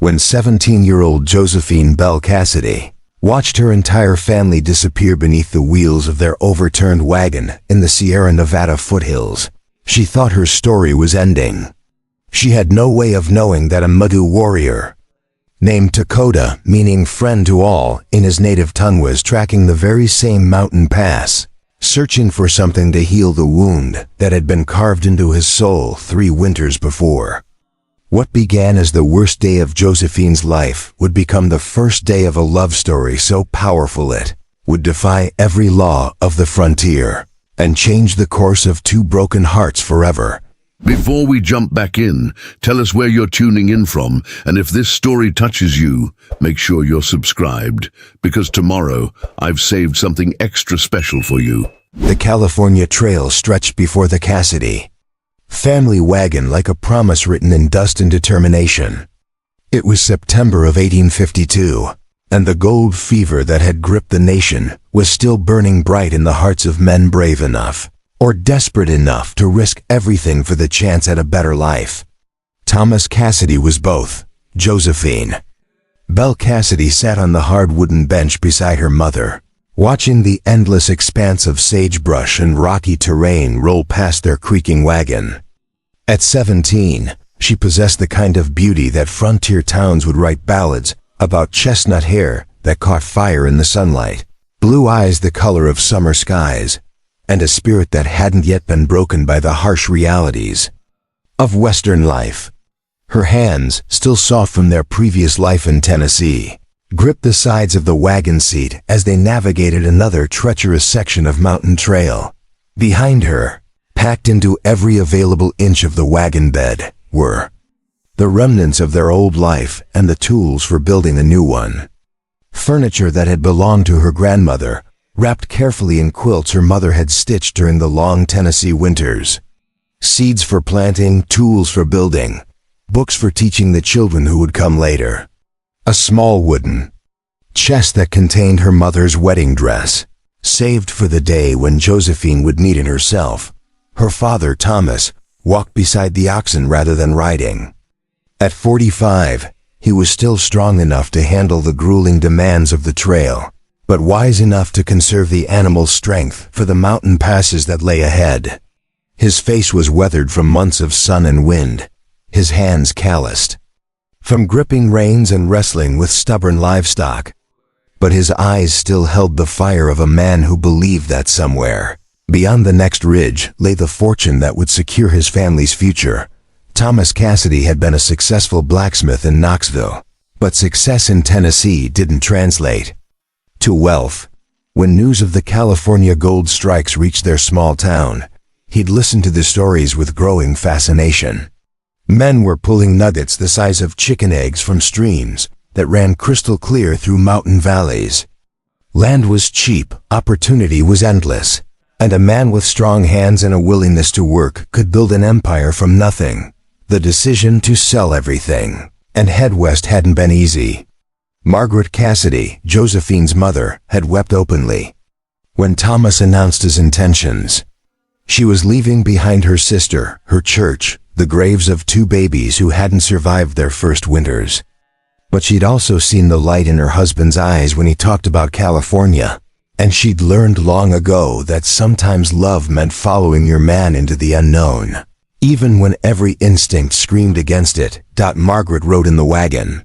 when 17-year-old Josephine Belle Cassidy watched her entire family disappear beneath the wheels of their overturned wagon in the Sierra Nevada foothills. She thought her story was ending. She had no way of knowing that a Maidu warrior, named Lakota, meaning friend to all, in his native tongue was tracking the very same mountain pass, searching for something to heal the wound that had been carved into his soul 3 winters before. What began as the worst day of Josephine's life would become the first day of a love story so powerful it would defy every law of the frontier and change the course of 2 broken hearts forever. Before we jump back in, tell us where you're tuning in from, and if this story touches you, make sure you're subscribed, because tomorrow I've saved something extra special for you. The California Trail stretched before the Cassidy family wagon like a promise written in dust and determination. It was September of 1852, and the gold fever that had gripped the nation was still burning bright in the hearts of men brave enough, or desperate enough, to risk everything for the chance at a better life. Thomas Cassidy was both. Josephine Belle Cassidy sat on the hard wooden bench beside her mother, watching the endless expanse of sagebrush and rocky terrain roll past their creaking wagon. At 17, she possessed the kind of beauty that frontier towns would write ballads about: chestnut hair that caught fire in the sunlight, blue eyes the color of summer skies, and a spirit that hadn't yet been broken by the harsh realities of Western life. Her hands, still soft from their previous life in Tennessee, gripped the sides of the wagon seat as they navigated another treacherous section of mountain trail. Behind her, packed into every available inch of the wagon bed, were the remnants of their old life and the tools for building a new one. Furniture that had belonged to her grandmother, wrapped carefully in quilts her mother had stitched during the long Tennessee winters. Seeds for planting, tools for building, books for teaching the children who would come later. A small wooden chest that contained her mother's wedding dress, saved for the day when Josephine would need it herself. Her father, Thomas, walked beside the oxen rather than riding. At 45, he was still strong enough to handle the grueling demands of the trail, but wise enough to conserve the animal's strength for the mountain passes that lay ahead. His face was weathered from months of sun and wind, his hands calloused from gripping reins and wrestling with stubborn livestock, but his eyes still held the fire of a man who believed that somewhere beyond the next ridge lay the fortune that would secure his family's future. Thomas Cassidy had been a successful blacksmith in Knoxville, but success in Tennessee didn't translate to wealth. When news of the California gold strikes reached their small town, he'd listened to the stories with growing fascination. Men were pulling nuggets the size of chicken eggs from streams that ran crystal clear through mountain valleys. Land was cheap, opportunity was endless, and a man with strong hands and a willingness to work could build an empire from nothing. The decision to sell everything and head west hadn't been easy. Margaret Cassidy, Josephine's mother, had wept openly when Thomas announced his intentions. She was leaving behind her sister, her church, the graves of 2 babies who hadn't survived their first winters. But she'd also seen the light in her husband's eyes when he talked about California, and she'd learned long ago that sometimes love meant following your man into the unknown, even when every instinct screamed against it. Margaret rode in the wagon,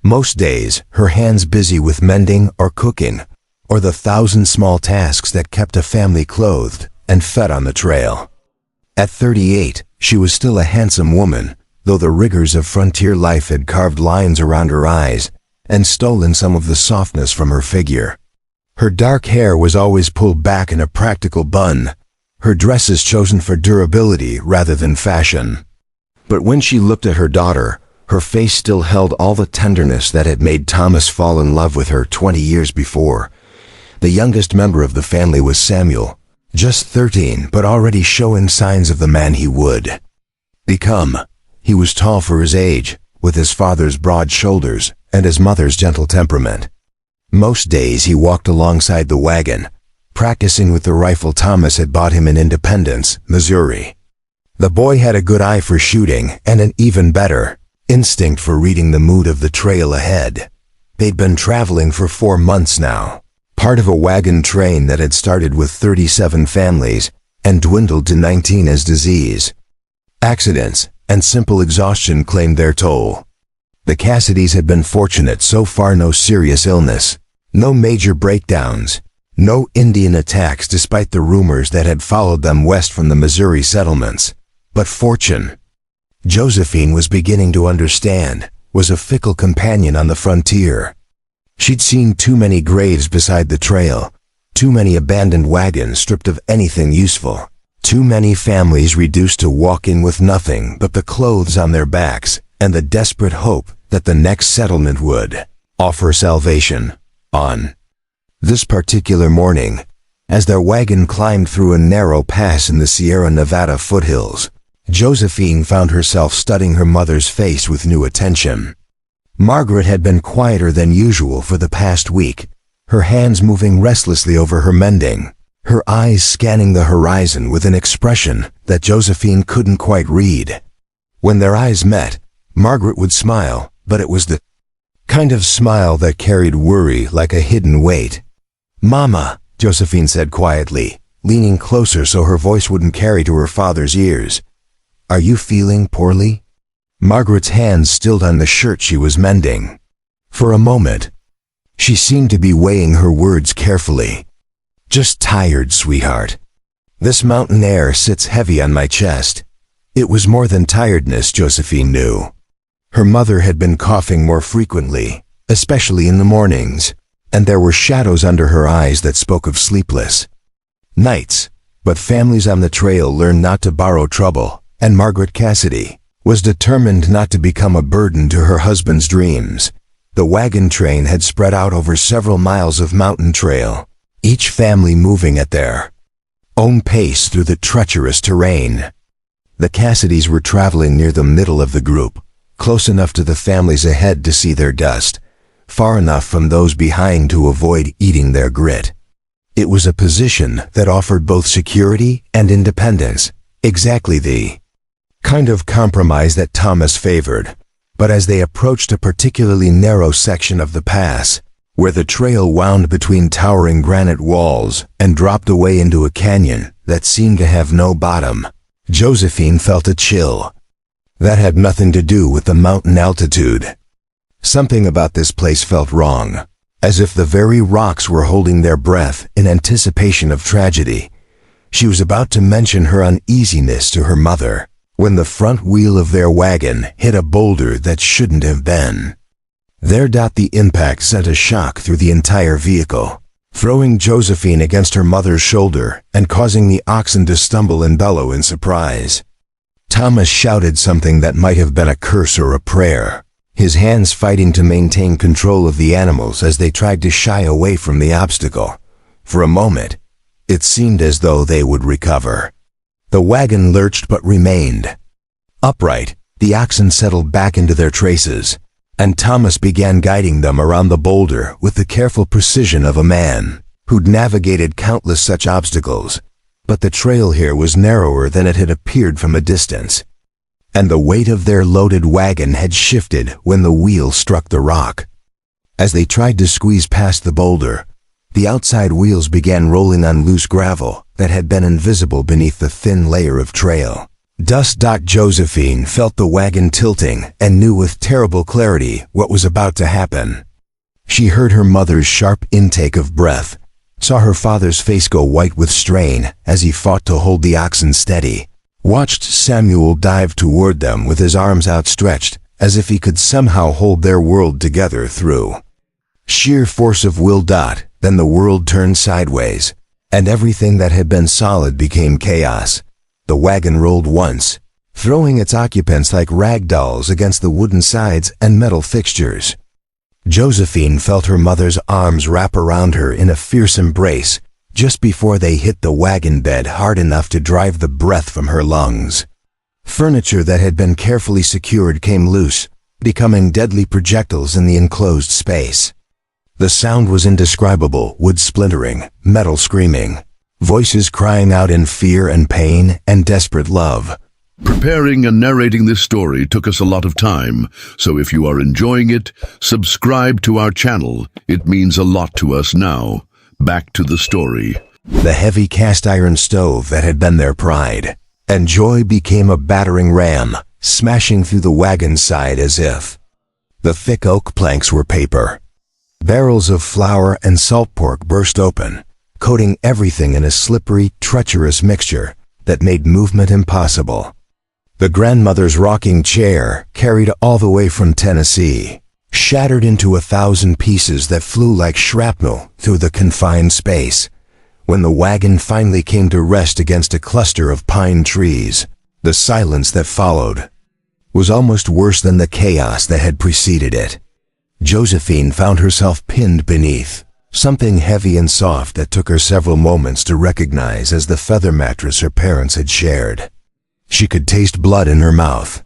most days her hands busy with mending or cooking, or the 1,000 small tasks that kept a family clothed and fed on the trail. At 38, she was still a handsome woman, though the rigors of frontier life had carved lines around her eyes and stolen some of the softness from her figure. Her dark hair was always pulled back in a practical bun, her dresses chosen for durability rather than fashion. But when she looked at her daughter, her face still held all the tenderness that had made Thomas fall in love with her 20 years before. The youngest member of the family was Samuel, just 13, but already showing signs of the man he would become. He was tall for his age, with his father's broad shoulders and his mother's gentle temperament. Most days he walked alongside the wagon, practicing with the rifle Thomas had bought him in Independence, Missouri. The boy had a good eye for shooting and an even better instinct for reading the mood of the trail ahead. They'd been traveling for 4 months now, part of a wagon train that had started with 37 families and dwindled to 19 as disease, accidents, and simple exhaustion claimed their toll. The Cassidys had been fortunate so far, no serious illness, no major breakdowns, no Indian attacks despite the rumors that had followed them west from the Missouri settlements. But fortune, Josephine was beginning to understand, was a fickle companion on the frontier. She'd seen too many graves beside the trail, too many abandoned wagons stripped of anything useful, too many families reduced to walking with nothing but the clothes on their backs and the desperate hope that the next settlement would offer salvation. On this particular morning, as their wagon climbed through a narrow pass in the Sierra Nevada foothills, Josephine found herself studying her mother's face with new attention. Margaret had been quieter than usual for the past week, her hands moving restlessly over her mending, her eyes scanning the horizon with an expression that Josephine couldn't quite read. When their eyes met, Margaret would smile, but it was the kind of smile that carried worry like a hidden weight. "Mama," Josephine said quietly, leaning closer so her voice wouldn't carry to her father's ears. "Are you feeling poorly?" Margaret's hands stilled on the shirt she was mending. For a moment, she seemed to be weighing her words carefully. "Just tired, sweetheart. This mountain air sits heavy on my chest." It was more than tiredness, Josephine knew. Her mother had been coughing more frequently, especially in the mornings, and there were shadows under her eyes that spoke of sleepless nights. But families on the trail learned not to borrow trouble, and Margaret Cassidy was determined not to become a burden to her husband's dreams. The wagon train had spread out over several miles of mountain trail, each family moving at their own pace through the treacherous terrain. The Cassidys were traveling near the middle of the group, close enough to the families ahead to see their dust, far enough from those behind to avoid eating their grit. It was a position that offered both security and independence, exactly the kind of compromise that Thomas favored. But as they approached a particularly narrow section of the pass, where the trail wound between towering granite walls and dropped away into a canyon that seemed to have no bottom, Josephine felt a chill. That had nothing to do with the mountain altitude. Something about this place felt wrong, as if the very rocks were holding their breath in anticipation of tragedy. She was about to mention her uneasiness to her mother, when the front wheel of their wagon hit a boulder that shouldn't have been there. The impact sent a shock through the entire vehicle, throwing Josephine against her mother's shoulder and causing the oxen to stumble and bellow in surprise. Thomas shouted something that might have been a curse or a prayer, his hands fighting to maintain control of the animals as they tried to shy away from the obstacle. For a moment, it seemed as though they would recover. The wagon lurched but remained upright. The oxen settled back into their traces, and Thomas began guiding them around the boulder with the careful precision of a man who'd navigated countless such obstacles. But the trail here was narrower than it had appeared from a distance, and the weight of their loaded wagon had shifted when the wheel struck the rock. As they tried to squeeze past the boulder, the outside wheels began rolling on loose gravel that had been invisible beneath the thin layer of trail dust. Josephine felt the wagon tilting and knew with terrible clarity what was about to happen. She heard her mother's sharp intake of breath, saw her father's face go white with strain as he fought to hold the oxen steady, watched Samuel dive toward them with his arms outstretched as if he could somehow hold their world together through sheer force of will. Then the world turned sideways, and everything that had been solid became chaos. The wagon rolled once, throwing its occupants like rag dolls against the wooden sides and metal fixtures. Josephine felt her mother's arms wrap around her in a fierce embrace just before they hit the wagon bed hard enough to drive the breath from her lungs. Furniture that had been carefully secured came loose, becoming deadly projectiles in the enclosed space. The sound was indescribable, wood splintering, metal screaming, voices crying out in fear and pain and desperate love. Preparing and narrating this story took us a lot of time, so if you are enjoying it, subscribe to our channel. It means a lot to us now. Back to the story. The heavy cast iron stove that had been their pride and joy became a battering ram, smashing through the wagon's side as if the thick oak planks were paper. Barrels of flour and salt pork burst open, coating everything in a slippery, treacherous mixture that made movement impossible. The grandmother's rocking chair, carried all the way from Tennessee, shattered into 1,000 pieces that flew like shrapnel through the confined space. When the wagon finally came to rest against a cluster of pine trees, the silence that followed was almost worse than the chaos that had preceded it. Josephine found herself pinned beneath something heavy and soft that took her several moments to recognize as the feather mattress her parents had shared. She could taste blood in her mouth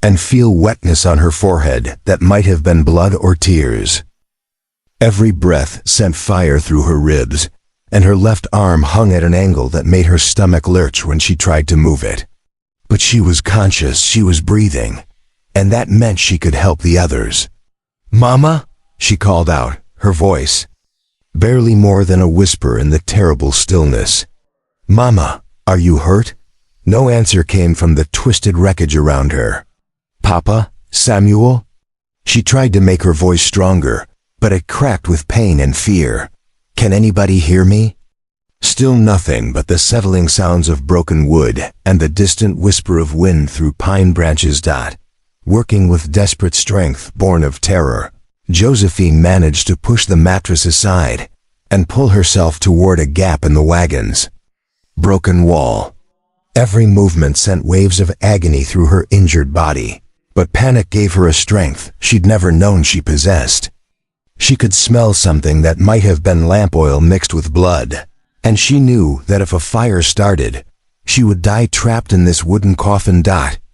and feel wetness on her forehead that might have been blood or tears. Every breath sent fire through her ribs, and her left arm hung at an angle that made her stomach lurch when she tried to move it. But she was conscious, she was breathing, and that meant she could help the others. "Mama?" she called out, her voice barely more than a whisper in the terrible stillness. "Mama, are you hurt?" No answer came from the twisted wreckage around her. "Papa? Samuel?" She tried to make her voice stronger, but it cracked with pain and fear. "Can anybody hear me?" Still nothing but the settling sounds of broken wood and the distant whisper of wind through pine branches. Working with desperate strength born of terror, Josephine managed to push the mattress aside and pull herself toward a gap in the wagon's broken wall. Every movement sent waves of agony through her injured body, but panic gave her a strength she'd never known she possessed. She could smell something that might have been lamp oil mixed with blood, and she knew that if a fire started, she would die trapped in this wooden coffin.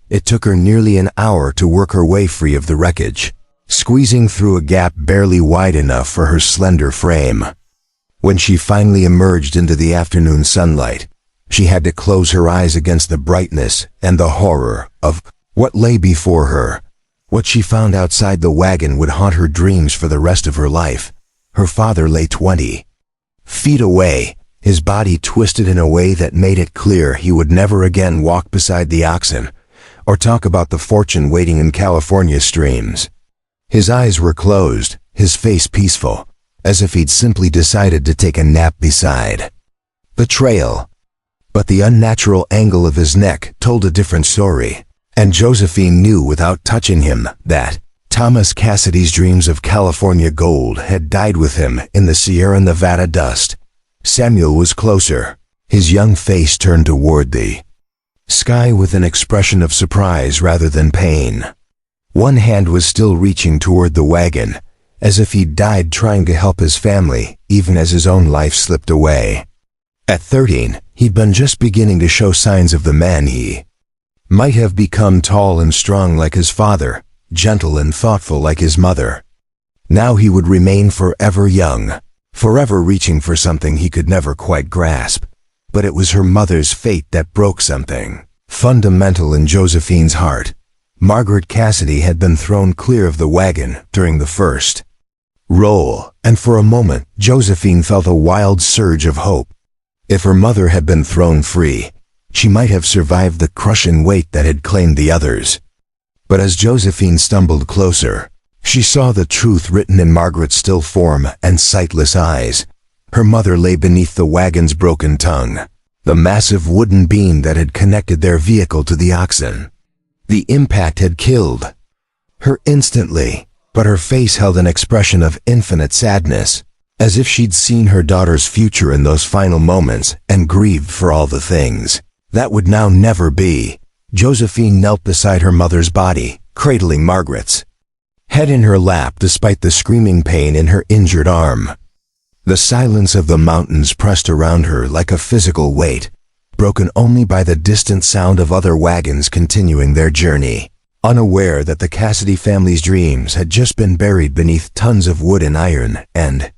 It took her nearly an hour to work her way free of the wreckage, squeezing through a gap barely wide enough for her slender frame. When she finally emerged into the afternoon sunlight, she had to close her eyes against the brightness and the horror of what lay before her. What she found outside the wagon would haunt her dreams for the rest of her life. Her father lay 20 feet away, his body twisted in a way that made it clear he would never again walk beside the oxen or talk about the fortune waiting in California streams. His eyes were closed, his face peaceful, as if he'd simply decided to take a nap beside the trail. But the unnatural angle of his neck told a different story, and Josephine knew without touching him that Thomas Cassidy's dreams of California gold had died with him in the Sierra Nevada dust. Samuel was closer, his young face turned toward the sky with an expression of surprise rather than pain. One hand was still reaching toward the wagon, as if he'd died trying to help his family, even as his own life slipped away. At 13, he'd been just beginning to show signs of the man he might have become, tall and strong like his father, gentle and thoughtful like his mother. Now he would remain forever young, forever reaching for something he could never quite grasp. But it was her mother's fate that broke something fundamental in Josephine's heart. Margaret Cassidy had been thrown clear of the wagon during the first roll, and for a moment Josephine felt a wild surge of hope. If her mother had been thrown free, she might have survived the crushing weight that had claimed the others. But as Josephine stumbled closer, she saw the truth written in Margaret's still form and sightless eyes. Her mother lay beneath the wagon's broken tongue, the massive wooden beam that had connected their vehicle to the oxen. The impact had killed her instantly, but her face held an expression of infinite sadness, as if she'd seen her daughter's future in those final moments and grieved for all the things that would now never be. Josephine knelt beside her mother's body, cradling Margaret's head in her lap despite the screaming pain in her injured arm. The silence of the mountains pressed around her like a physical weight, broken only by the distant sound of other wagons continuing their journey, unaware that the Cassidy family's dreams had just been buried beneath tons of wood and iron and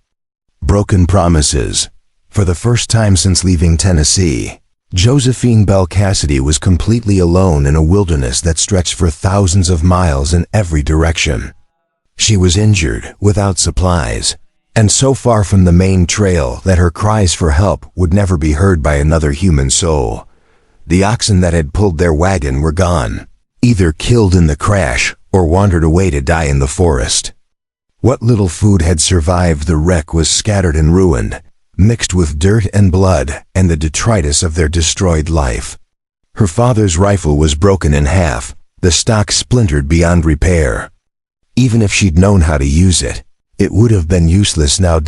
broken promises. For the first time since leaving Tennessee, Josephine Bell Cassidy was completely alone in a wilderness that stretched for thousands of miles in every direction. She was injured, without supplies, and so far from the main trail that her cries for help would never be heard by another human soul. The oxen that had pulled their wagon were gone, either killed in the crash or wandered away to die in the forest. What little food had survived the wreck was scattered and ruined, mixed with dirt and blood and the detritus of their destroyed life. Her father's rifle was broken in half, the stock splintered beyond repair. Even if she'd known how to use it, it would have been useless now.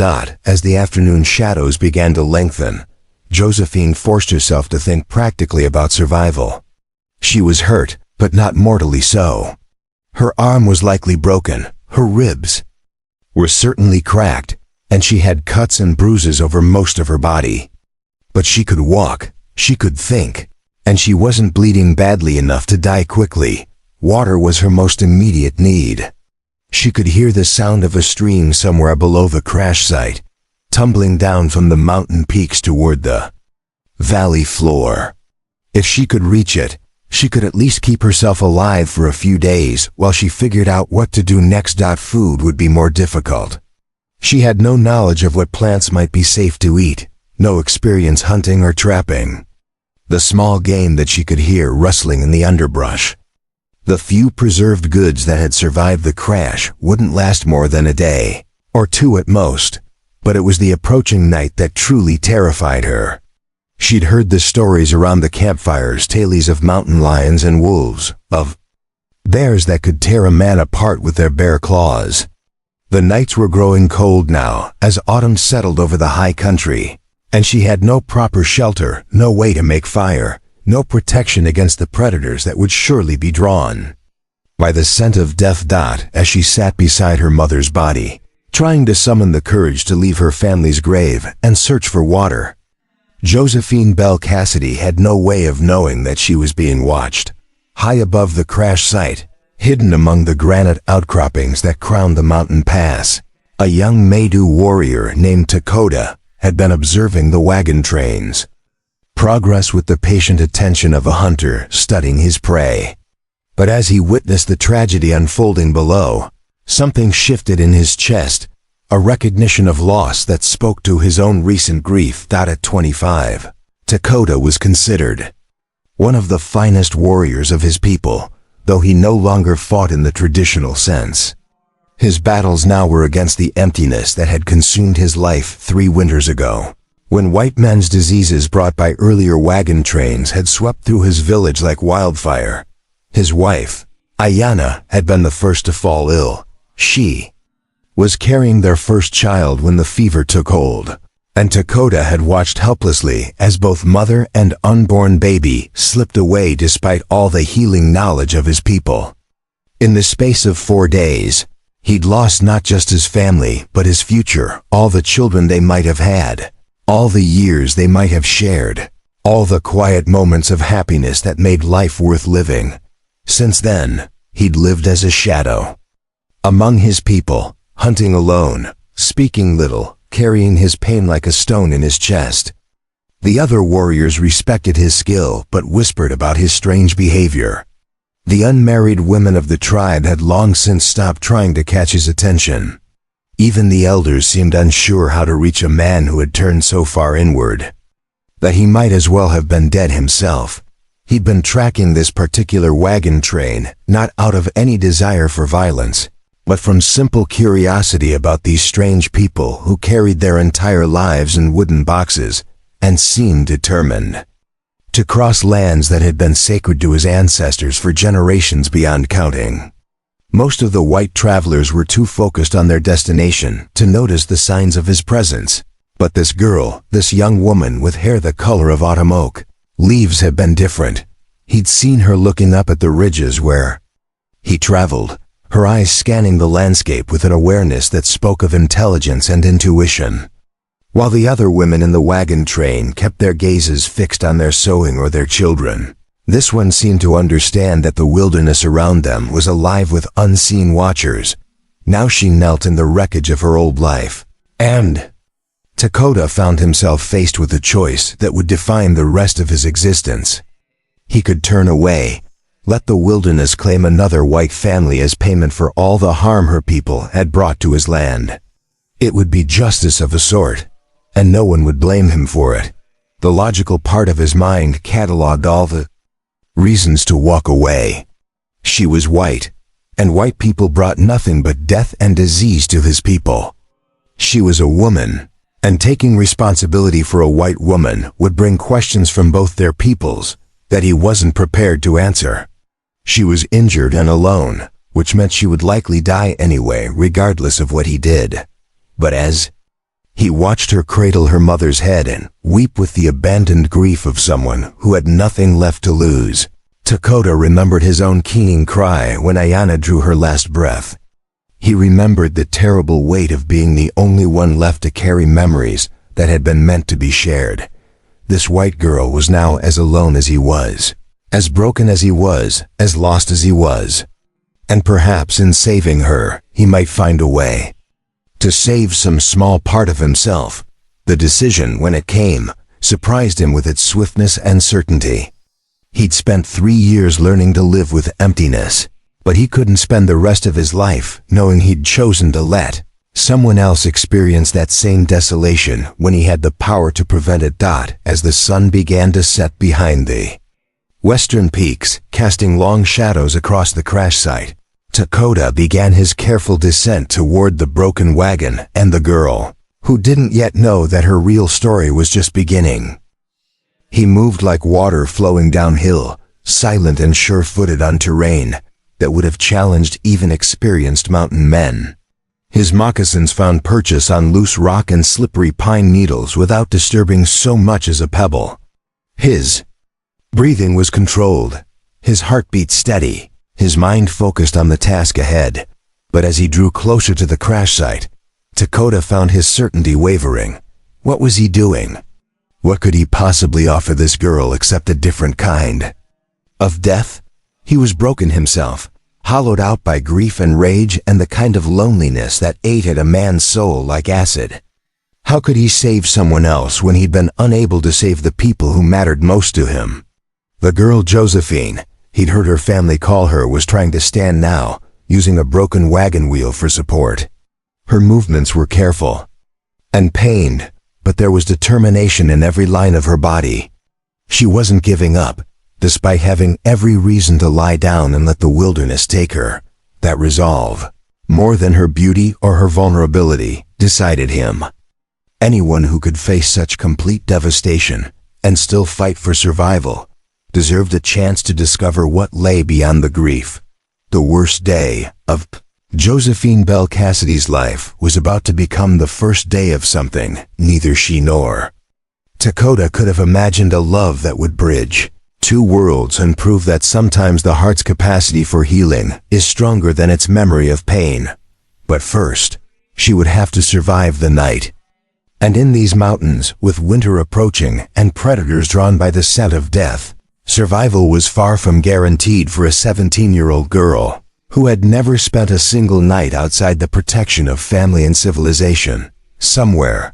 As the afternoon shadows began to lengthen, Josephine forced herself to think practically about survival. She was hurt, but not mortally so. Her arm was likely broken, her ribs were certainly cracked, and she had cuts and bruises over most of her body. But she could walk, she could think, and she wasn't bleeding badly enough to die quickly. Water was her most immediate need. She could hear the sound of a stream somewhere below the crash site, tumbling down from the mountain peaks toward the valley floor. If she could reach it, she could at least keep herself alive for a few days while she figured out what to do next. Food would be more difficult. She had no knowledge of what plants might be safe to eat, no experience hunting or trapping. The small game that she could hear rustling in the underbrush. The few preserved goods that had survived the crash wouldn't last more than a day, or two at most, but it was the approaching night that truly terrified her. She'd heard the stories around the campfires, tales of mountain lions and wolves, of bears that could tear a man apart with their bare claws. The nights were growing cold now, as autumn settled over the high country, and she had no proper shelter, no way to make fire, no protection against the predators that would surely be drawn by the scent of death. As she sat beside her mother's body, trying to summon the courage to leave her family's grave and search for water, Josephine Bell Cassidy had no way of knowing that she was being watched. High above the crash site, hidden among the granite outcroppings that crowned the mountain pass, a young Maidu warrior named Lakota had been observing the wagon train's progress with the patient attention of a hunter studying his prey. But as he witnessed the tragedy unfolding below, something shifted in his chest, a recognition of loss that spoke to his own recent grief. At 25, Lakota was considered one of the finest warriors of his people, though he no longer fought in the traditional sense. His battles now were against the emptiness that had consumed his life 3 winters ago, when white men's diseases brought by earlier wagon trains had swept through his village like wildfire. His wife, Ayanna, had been the first to fall ill. She was carrying their first child when the fever took hold, and Lakota had watched helplessly as both mother and unborn baby slipped away despite all the healing knowledge of his people. In the space of 4 days, he'd lost not just his family, but his future, all the children they might have had, all the years they might have shared, all the quiet moments of happiness that made life worth living. Since then, he'd lived as a shadow among his people, hunting alone, speaking little, carrying his pain like a stone in his chest. The other warriors respected his skill but whispered about his strange behavior. The unmarried women of the tribe had long since stopped trying to catch his attention. Even the elders seemed unsure how to reach a man who had turned so far inward that he might as well have been dead himself. He'd been tracking this particular wagon train, not out of any desire for violence, but from simple curiosity about these strange people who carried their entire lives in wooden boxes and seemed determined to cross lands that had been sacred to his ancestors for generations beyond counting. Most of the white travelers were too focused on their destination to notice the signs of his presence. But this girl, this young woman with hair the color of autumn oak leaves, had been different. He'd seen her looking up at the ridges where he traveled, her eyes scanning the landscape with an awareness that spoke of intelligence and intuition. While the other women in the wagon train kept their gazes fixed on their sewing or their children, this one seemed to understand that the wilderness around them was alive with unseen watchers. Now she knelt in the wreckage of her old life, and Dakota found himself faced with a choice that would define the rest of his existence. He could turn away, let the wilderness claim another white family as payment for all the harm her people had brought to his land. It would be justice of a sort, and no one would blame him for it. The logical part of his mind cataloged all the reasons to walk away. She was white, and white people brought nothing but death and disease to his people. She was a woman, and taking responsibility for a white woman would bring questions from both their peoples that he wasn't prepared to answer. She was injured and alone, which meant she would likely die anyway, regardless of what he did. But as he watched her cradle her mother's head and weep with the abandoned grief of someone who had nothing left to lose, Dakota remembered his own keening cry when Ayanna drew her last breath. He remembered the terrible weight of being the only one left to carry memories that had been meant to be shared. This white girl was now as alone as he was, as broken as he was, as lost as he was. And perhaps in saving her, he might find a way to save some small part of himself. The decision, when it came, surprised him with its swiftness and certainty. He'd spent 3 years learning to live with emptiness, but he couldn't spend the rest of his life knowing he'd chosen to let someone else experience that same desolation when he had the power to prevent it. As the sun began to set behind the western peaks, casting long shadows across the crash site, Dakota began his careful descent toward the broken wagon and the girl, who didn't yet know that her real story was just beginning. He moved like water flowing downhill, silent and sure-footed on terrain that would have challenged even experienced mountain men. His moccasins found purchase on loose rock and slippery pine needles without disturbing so much as a pebble. His breathing was controlled, his heartbeat steady, his mind focused on the task ahead. But as he drew closer to the crash site, Dakota found his certainty wavering. What was he doing? What could he possibly offer this girl except a different kind of death? He was broken himself, hollowed out by grief and rage and the kind of loneliness that ate at a man's soul like acid. How could he save someone else when he'd been unable to save the people who mattered most to him? The girl Josephine, he'd heard her family call her, was trying to stand now, using a broken wagon wheel for support. Her movements were careful and pained, but there was determination in every line of her body. She wasn't giving up, despite having every reason to lie down and let the wilderness take her. That resolve, more than her beauty or her vulnerability, decided him. Anyone who could face such complete devastation and still fight for survival deserved a chance to discover what lay beyond the grief. The worst day of Josephine Bell Cassidy's life was about to become the first day of something neither she nor Dakota could have imagined, a love that would bridge two worlds and prove that sometimes the heart's capacity for healing is stronger than its memory of pain. But first, she would have to survive the night. And in these mountains, with winter approaching and predators drawn by the scent of death, survival was far from guaranteed for a 17-year-old girl who had never spent a single night outside the protection of family and civilization. Somewhere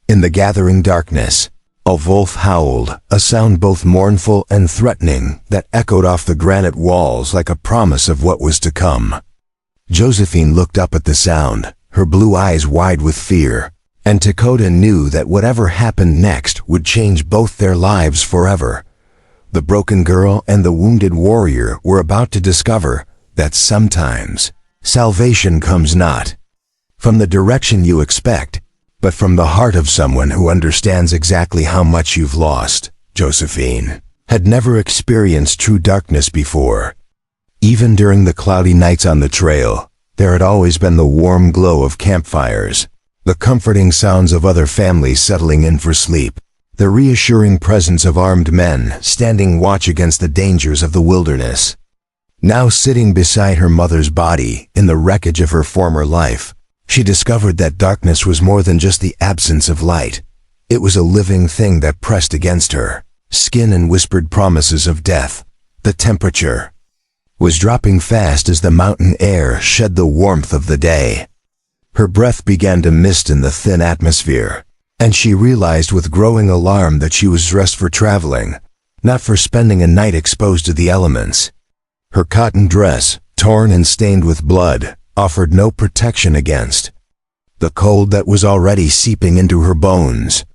in the gathering darkness, a wolf howled, a sound both mournful and threatening that echoed off the granite walls like a promise of what was to come. Josephine looked up at the sound, her blue eyes wide with fear, and Dakota knew that whatever happened next would change both their lives forever. The broken girl and the wounded warrior were about to discover that sometimes salvation comes not from the direction you expect, but from the heart of someone who understands exactly how much you've lost. Josephine had never experienced true darkness before. Even during the cloudy nights on the trail, there had always been the warm glow of campfires, the comforting sounds of other families settling in for sleep, the reassuring presence of armed men standing watch against the dangers of the wilderness. Now sitting beside her mother's body in the wreckage of her former life, she discovered that darkness was more than just the absence of light. It was a living thing that pressed against her skin and whispered promises of death. The temperature was dropping fast as the mountain air shed the warmth of the day. Her breath began to mist in the thin atmosphere, And she realized with growing alarm that she was dressed for traveling, not for spending a night exposed to the elements. Her cotton dress, torn and stained with blood, offered no protection against the cold that was already seeping into her bones.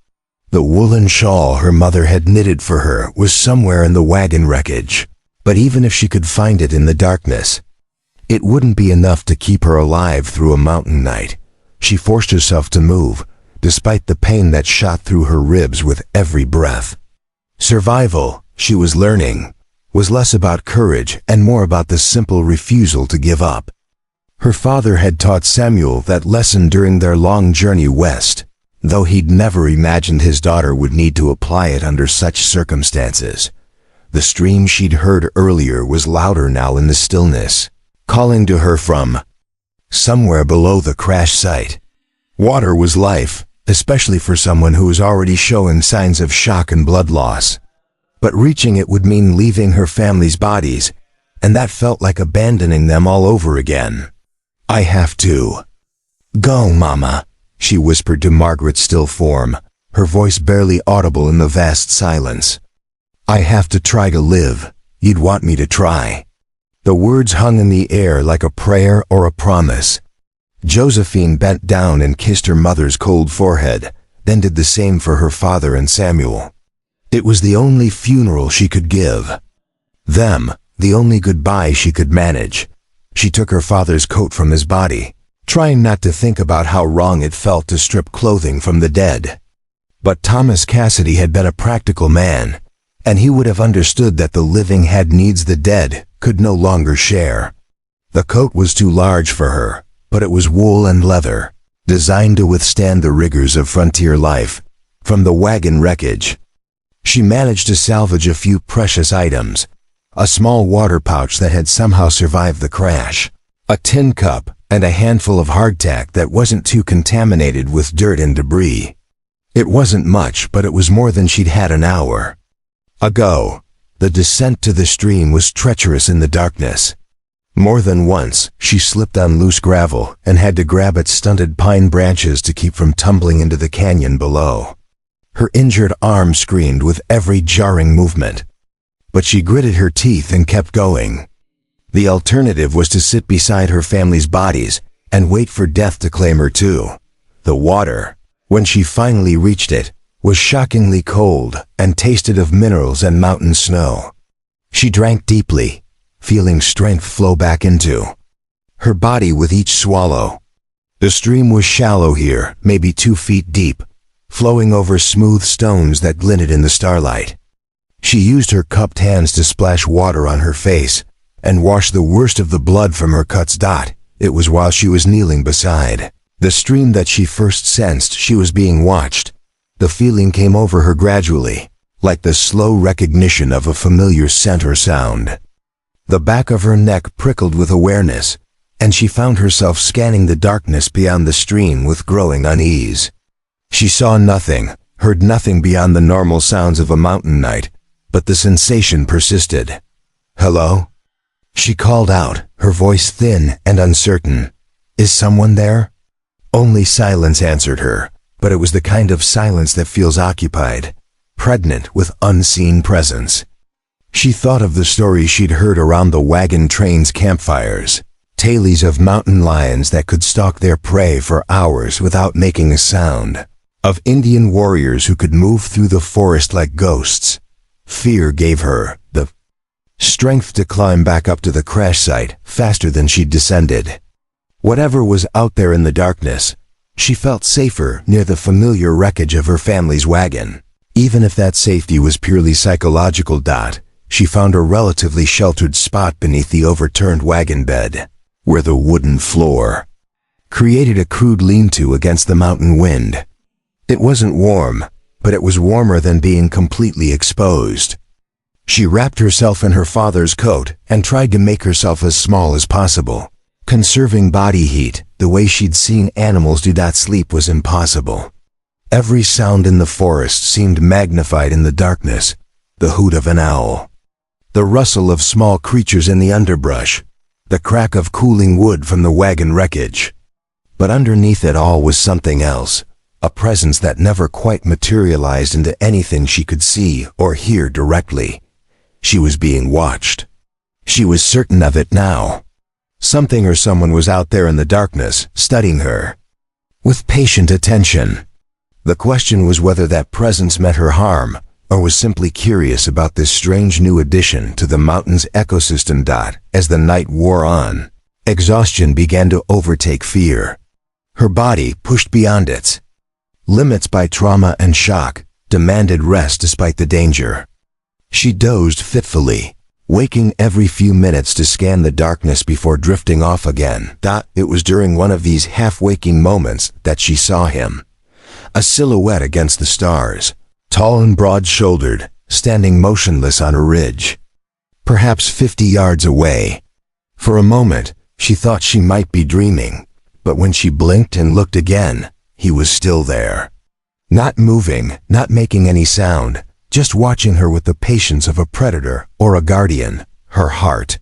The woolen shawl her mother had knitted for her was somewhere in the wagon wreckage, but even if she could find it in the darkness, it wouldn't be enough to keep her alive through a mountain night. She forced herself to move, despite the pain that shot through her ribs with every breath. Survival, she was learning, was less about courage and more about the simple refusal to give up. Her father had taught Samuel that lesson during their long journey west, though he'd never imagined his daughter would need to apply it under such circumstances. The stream she'd heard earlier was louder now in the stillness, calling to her from somewhere below the crash site. Water was life, especially for someone who was already showing signs of shock and blood loss. But reaching it would mean leaving her family's bodies, and that felt like abandoning them all over again. "I have to go, Mama," she whispered to Margaret's still form, her voice barely audible in the vast silence. "I have to try to live. You'd want me to try." The words hung in the air like a prayer or a promise. Josephine bent down and kissed her mother's cold forehead, then did the same for her father and Samuel. It was the only funeral she could give. Them, the only goodbye she could manage. She took her father's coat from his body, trying not to think about how wrong it felt to strip clothing from the dead. But Thomas Cassidy had been a practical man, and he would have understood that the living had needs the dead could no longer share. The coat was too large for her, but it was wool and leather, designed to withstand the rigors of frontier life. From the wagon wreckage, she managed to salvage a few precious items: a small water pouch that had somehow survived the crash, a tin cup, and a handful of hardtack that wasn't too contaminated with dirt and debris. It wasn't much, but it was more than she'd had an hour ago. The descent to the stream was treacherous in the darkness. More than once, she slipped on loose gravel and had to grab at stunted pine branches to keep from tumbling into the canyon below. Her injured arm screamed with every jarring movement, but she gritted her teeth and kept going. The alternative was to sit beside her family's bodies and wait for death to claim her too. The water, when she finally reached it, was shockingly cold and tasted of minerals and mountain snow. She drank deeply, feeling strength flow back into her body with each swallow. The stream was shallow here, maybe 2 feet deep, flowing over smooth stones that glinted in the starlight. She used her cupped hands to splash water on her face and wash the worst of the blood from her cuts. It was while she was kneeling beside the stream that she first sensed she was being watched. The feeling came over her gradually, like the slow recognition of a familiar scent or sound. The back of her neck prickled with awareness, and she found herself scanning the darkness beyond the stream with growing unease. She saw nothing, heard nothing beyond the normal sounds of a mountain night, but the sensation persisted. "Hello?" She called out, her voice thin and uncertain. "Is someone there?" Only silence answered her, but it was the kind of silence that feels occupied, pregnant with unseen presence. She thought of the stories she'd heard around the wagon train's campfires, tales of mountain lions that could stalk their prey for hours without making a sound, of Indian warriors who could move through the forest like ghosts. Fear gave her the strength to climb back up to the crash site faster than she'd descended. Whatever was out there in the darkness, she felt safer near the familiar wreckage of her family's wagon. Even if that safety was purely psychological. She found a relatively sheltered spot beneath the overturned wagon bed, where the wooden floor created a crude lean-to against the mountain wind. It wasn't warm, but it was warmer than being completely exposed. She wrapped herself in her father's coat and tried to make herself as small as possible. Conserving body heat, the way she'd seen animals do. Sleep was impossible. Every sound in the forest seemed magnified in the darkness: the hoot of an owl, the rustle of small creatures in the underbrush, the crack of cooling wood from the wagon wreckage. But underneath it all was something else, a presence that never quite materialized into anything she could see or hear directly. She was being watched. She was certain of it now. Something or someone was out there in the darkness, studying her with patient attention. The question was whether that presence meant her harm, or was simply curious about this strange new addition to the mountain's ecosystem. As the night wore on, exhaustion began to overtake fear. Her body, pushed beyond its limits by trauma and shock, demanded rest despite the danger. She dozed fitfully, waking every few minutes to scan the darkness before drifting off again. It was during one of these half-waking moments that she saw him, a silhouette against the stars, tall and broad-shouldered, standing motionless on a ridge, perhaps 50 yards away. For a moment, she thought she might be dreaming, but when she blinked and looked again, he was still there. Not moving, not making any sound, just watching her with the patience of a predator or a guardian. Her heart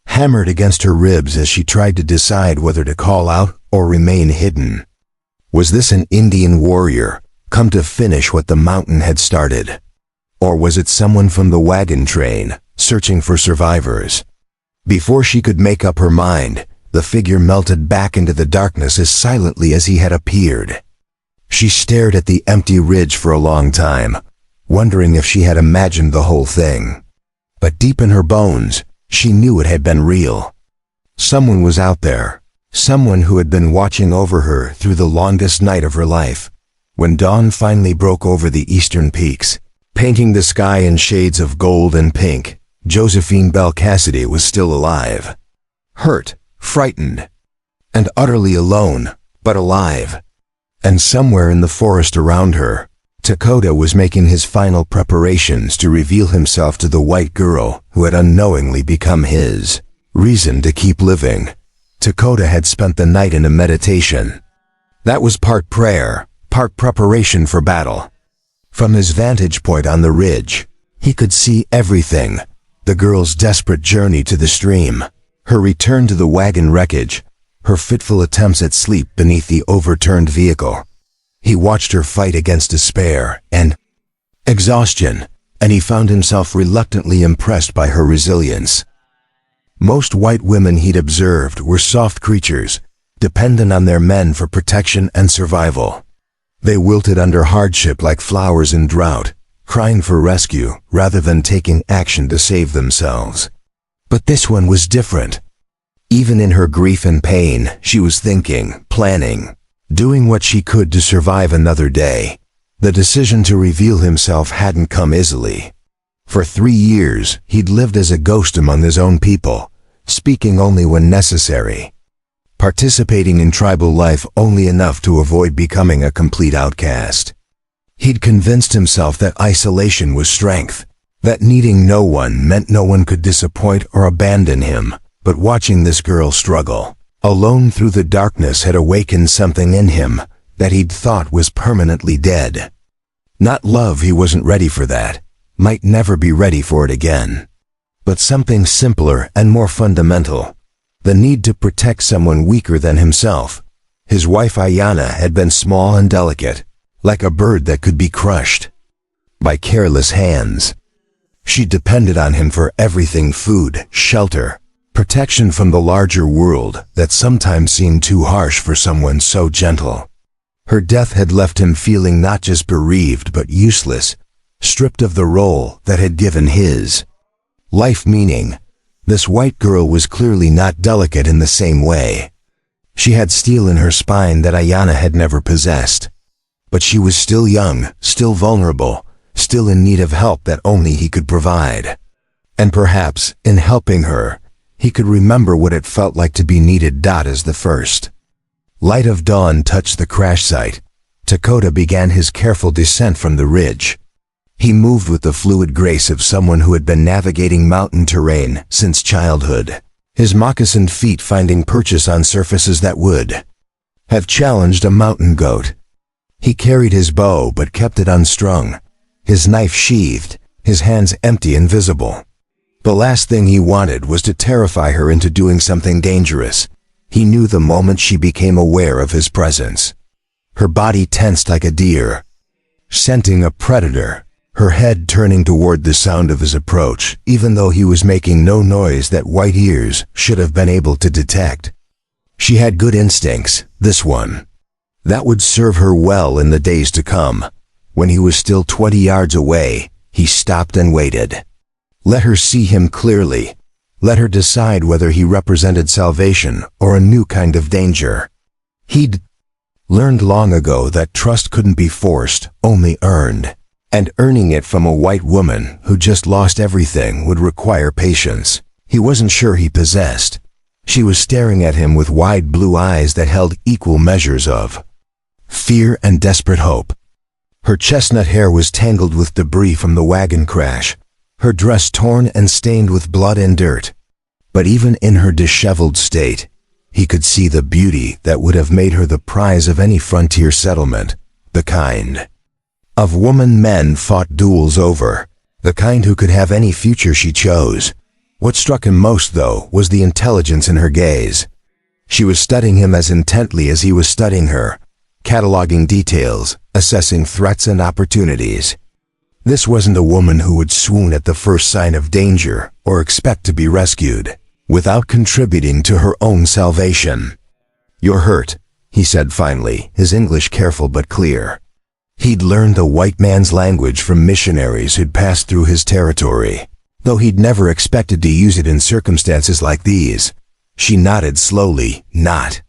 hammered against her ribs as she tried to decide whether to call out or remain hidden. Was this an Indian warrior, come to finish what the mountain had started? Or was it someone from the wagon train, searching for survivors? Before she could make up her mind, the figure melted back into the darkness as silently as he had appeared. She stared at the empty ridge for a long time, wondering if she had imagined the whole thing. But deep in her bones, she knew it had been real. Someone was out there, someone who had been watching over her through the longest night of her life. When dawn finally broke over the eastern peaks, painting the sky in shades of gold and pink, Josephine Bell Cassidy was still alive. Hurt, frightened, and utterly alone, but alive. And somewhere in the forest around her, Lakota was making his final preparations to reveal himself to the white girl who had unknowingly become his reason to keep living. Lakota had spent the night in a meditation. That was part prayer, part preparation for battle. From his vantage point on the ridge, he could see everything: the girl's desperate journey to the stream, her return to the wagon wreckage, her fitful attempts at sleep beneath the overturned vehicle. He watched her fight against despair and exhaustion, and he found himself reluctantly impressed by her resilience. Most white women he'd observed were soft creatures, dependent on their men for protection and survival. They wilted under hardship like flowers in drought, crying for rescue rather than taking action to save themselves. But this one was different. Even in her grief and pain, she was thinking, planning, doing what she could to survive another day. The decision to reveal himself hadn't come easily. For 3 years, he'd lived as a ghost among his own people, speaking only when necessary, participating in tribal life only enough to avoid becoming a complete outcast. He'd convinced himself that isolation was strength, that needing no one meant no one could disappoint or abandon him. But watching this girl struggle alone through the darkness had awakened something in him that he'd thought was permanently dead. Not love, he wasn't ready for that, might never be ready for it again. But something simpler and more fundamental: the need to protect someone weaker than himself. His wife Ayanna had been small and delicate, like a bird that could be crushed by careless hands. She depended on him for everything: food, shelter, protection from the larger world that sometimes seemed too harsh for someone so gentle. Her death had left him feeling not just bereaved but useless, stripped of the role that had given his life meaning. This white girl was clearly not delicate in the same way. She had steel in her spine that Ayanna had never possessed. But she was still young, still vulnerable, still in need of help that only he could provide. And perhaps, in helping her, he could remember what it felt like to be needed. As the first light of dawn touched the crash site, Lakota began his careful descent from the ridge. He moved with the fluid grace of someone who had been navigating mountain terrain since childhood, his moccasined feet finding purchase on surfaces that would have challenged a mountain goat. He carried his bow but kept it unstrung, his knife sheathed, his hands empty and visible. The last thing he wanted was to terrify her into doing something dangerous. He knew the moment she became aware of his presence. her body tensed like a deer, scenting a predator, her head turning toward the sound of his approach, even though he was making no noise that white ears should have been able to detect. She had good instincts, this one. That would serve her well in the days to come. When he was still 20 yards away, he stopped and waited. Let her see him clearly. Let her decide whether he represented salvation or a new kind of danger. He'd learned long ago that trust couldn't be forced, only earned. And earning it from a white woman who just lost everything would require patience he wasn't sure he possessed. She was staring at him with wide blue eyes that held equal measures of fear and desperate hope. Her chestnut hair was tangled with debris from the wagon crash, her dress torn and stained with blood and dirt. But even in her disheveled state, he could see the beauty that would have made her the prize of any frontier settlement, the kind of woman men fought duels over, the kind who could have any future she chose. What struck him most, though, was the intelligence in her gaze. She was studying him as intently as he was studying her, cataloging details, assessing threats and opportunities. This wasn't a woman who would swoon at the first sign of danger or expect to be rescued, without contributing to her own salvation. "You're hurt," he said finally, his English careful but clear. He'd learned the white man's language from missionaries who'd passed through his territory, though he'd never expected to use it in circumstances like these. She nodded slowly, not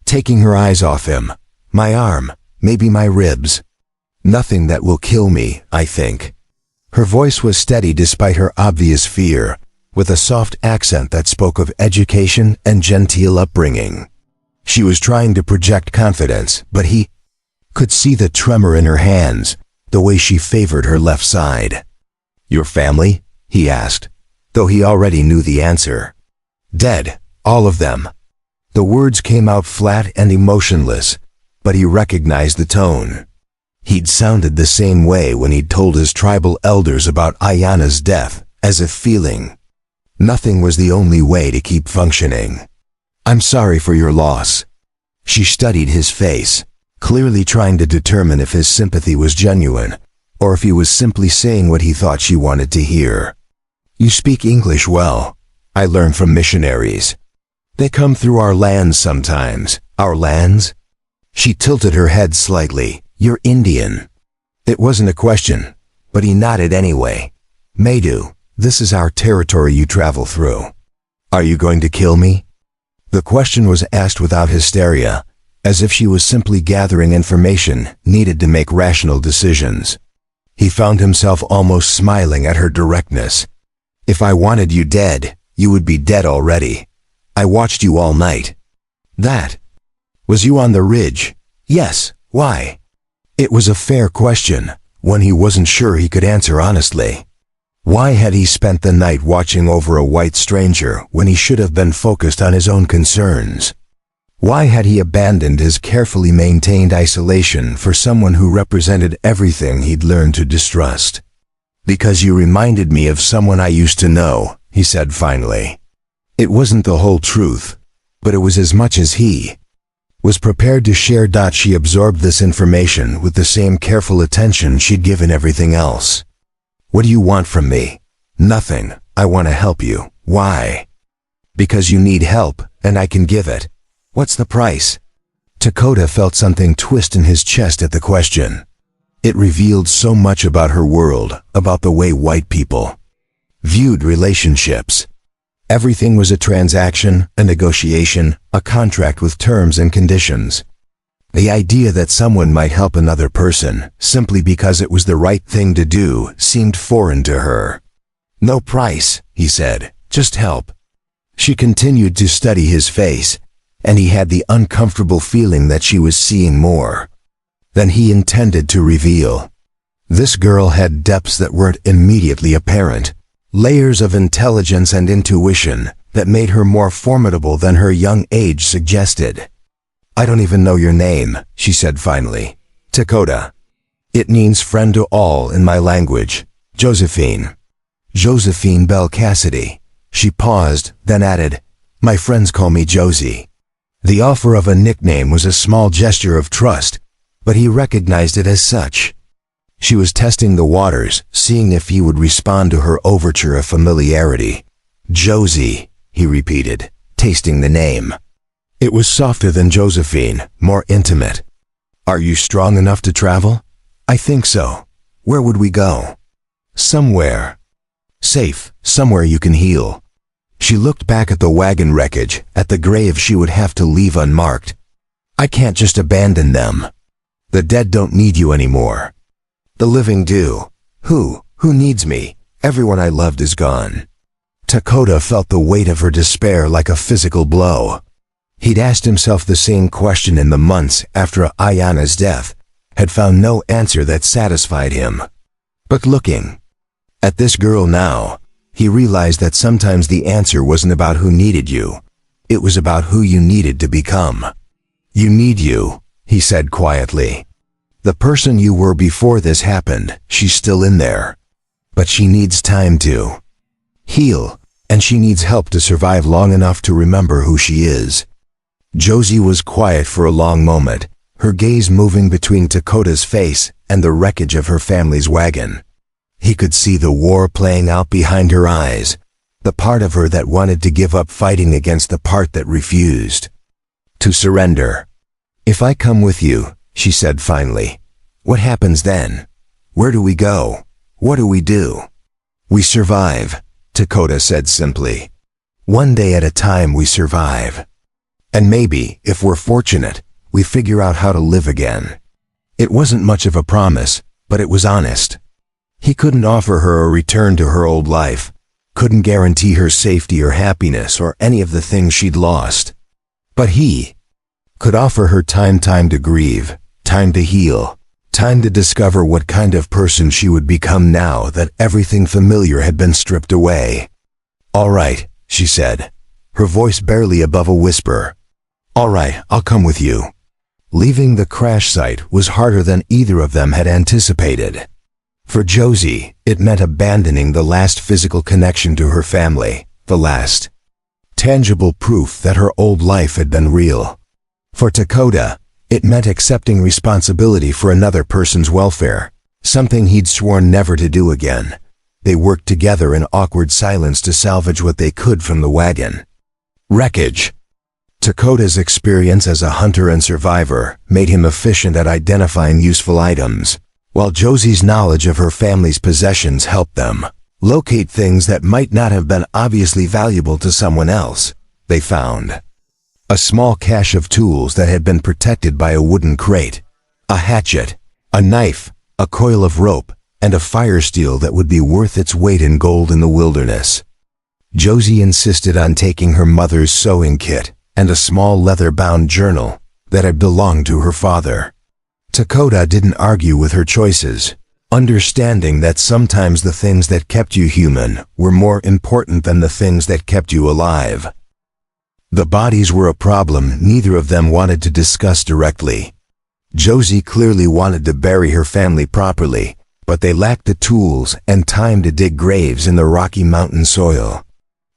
taking her eyes off him. "My arm, maybe my ribs. Nothing that will kill me, I think." Her voice was steady despite her obvious fear, with a soft accent that spoke of education and genteel upbringing. She was trying to project confidence, but he could see the tremor in her hands, the way she favored her left side. "Your family?" he asked, though he already knew the answer. "Dead, all of them." The words came out flat and emotionless, but he recognized the tone. He'd sounded the same way when he'd told his tribal elders about Ayana's death, as if feeling nothing was the only way to keep functioning. "I'm sorry for your loss." She studied his face, clearly trying to determine if his sympathy was genuine, or if he was simply saying what he thought she wanted to hear. "You speak English well. I learned from missionaries. They come through our lands sometimes." "Our lands?" She tilted her head slightly. "You're Indian." It wasn't a question, but he nodded anyway. "Maidu, this is our territory you travel through. Are you going to kill me?" The question was asked without hysteria, as if she was simply gathering information needed to make rational decisions. He found himself almost smiling at her directness. "If I wanted you dead, you would be dead already. I watched you all night." "That? Was you on the ridge?" "Yes, why?" It was a fair question, one he wasn't sure he could answer honestly. Why had he spent the night watching over a white stranger when he should have been focused on his own concerns? Why had he abandoned his carefully maintained isolation for someone who represented everything he'd learned to distrust? "Because you reminded me of someone I used to know," he said finally. It wasn't the whole truth, but it was as much as he was prepared to share. She absorbed this information with the same careful attention she'd given everything else. "What do you want from me?" "Nothing. I want to help you." "Why?" "Because you need help, and I can give it." "What's the price?" Dakota felt something twist in his chest at the question. It revealed so much about her world, about the way white people viewed relationships. Everything was a transaction, a negotiation, a contract with terms and conditions. The idea that someone might help another person simply because it was the right thing to do seemed foreign to her. "No price," he said, "just help." She continued to study his face, and he had the uncomfortable feeling that she was seeing more than he intended to reveal. This girl had depths that weren't immediately apparent, layers of intelligence and intuition that made her more formidable than her young age suggested. "I don't even know your name," she said finally. "Dakota." "It means friend to all in my language." "Josephine." "Josephine Bell Cassidy." She paused, then added, "My friends call me Josie." The offer of a nickname was a small gesture of trust, but he recognized it as such. She was testing the waters, seeing if he would respond to her overture of familiarity. "Josie," he repeated, tasting the name. It was softer than Josephine, more intimate. "Are you strong enough to travel?" "I think so. Where would we go?" "Somewhere safe, somewhere you can heal." She looked back at the wagon wreckage, at the grave she would have to leave unmarked. "I can't just abandon them. The dead don't need you anymore. The living do. Who needs me? Everyone I loved is gone." Dakota felt the weight of her despair like a physical blow. He'd asked himself the same question in the months after Ayana's death, had found no answer that satisfied him. But looking at this girl now, he realized that sometimes the answer wasn't about who needed you. It was about who you needed to become. "You need you," he said quietly. "The person you were before this happened, she's still in there. But she needs time to heal, and she needs help to survive long enough to remember who she is." Josie was quiet for a long moment, her gaze moving between Dakota's face and the wreckage of her family's wagon. He could see the war playing out behind her eyes, the part of her that wanted to give up fighting against the part that refused to surrender. "If I come with you," she said finally, "what happens then? Where do we go? What do we do?" "We survive," Dakota said simply. "One day at a time we survive. And maybe, if we're fortunate, we figure out how to live again." It wasn't much of a promise, but it was honest. He couldn't offer her a return to her old life, couldn't guarantee her safety or happiness or any of the things she'd lost. But he could offer her time to grieve, time to heal, time to discover what kind of person she would become now that everything familiar had been stripped away. "All right," she said, her voice barely above a whisper. "All right, I'll come with you." Leaving the crash site was harder than either of them had anticipated. For Josie, it meant abandoning the last physical connection to her family, the last tangible proof that her old life had been real. For Dakota, it meant accepting responsibility for another person's welfare, something he'd sworn never to do again. They worked together in awkward silence to salvage what they could from the wagon wreckage. Dakota's experience as a hunter and survivor made him efficient at identifying useful items, while Josie's knowledge of her family's possessions helped them locate things that might not have been obviously valuable to someone else. They found a small cache of tools that had been protected by a wooden crate, a hatchet, a knife, a coil of rope, and a fire steel that would be worth its weight in gold in the wilderness. Josie insisted on taking her mother's sewing kit and a small leather-bound journal that had belonged to her father. Dakota didn't argue with her choices, understanding that sometimes the things that kept you human were more important than the things that kept you alive. The bodies were a problem neither of them wanted to discuss directly. Josie clearly wanted to bury her family properly, but they lacked the tools and time to dig graves in the Rocky Mountain soil.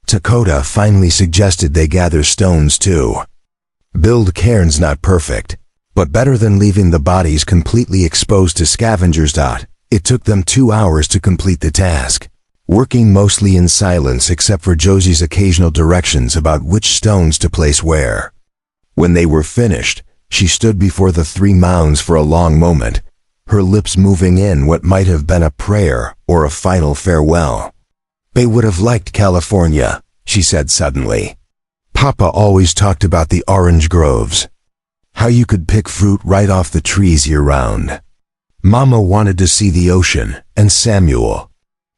Dakota finally suggested they gather stones too. Build cairns not perfect, but better than leaving the bodies completely exposed to scavengers. It took them 2 hours to complete the task, working mostly in silence except for Josie's occasional directions about which stones to place where. When they were finished, she stood before the 3 mounds for a long moment, her lips moving in what might have been a prayer or a final farewell. "They would have liked California," she said suddenly. "Papa always talked about the orange groves. How you could pick fruit right off the trees year-round. Mama wanted to see the ocean, and Samuel."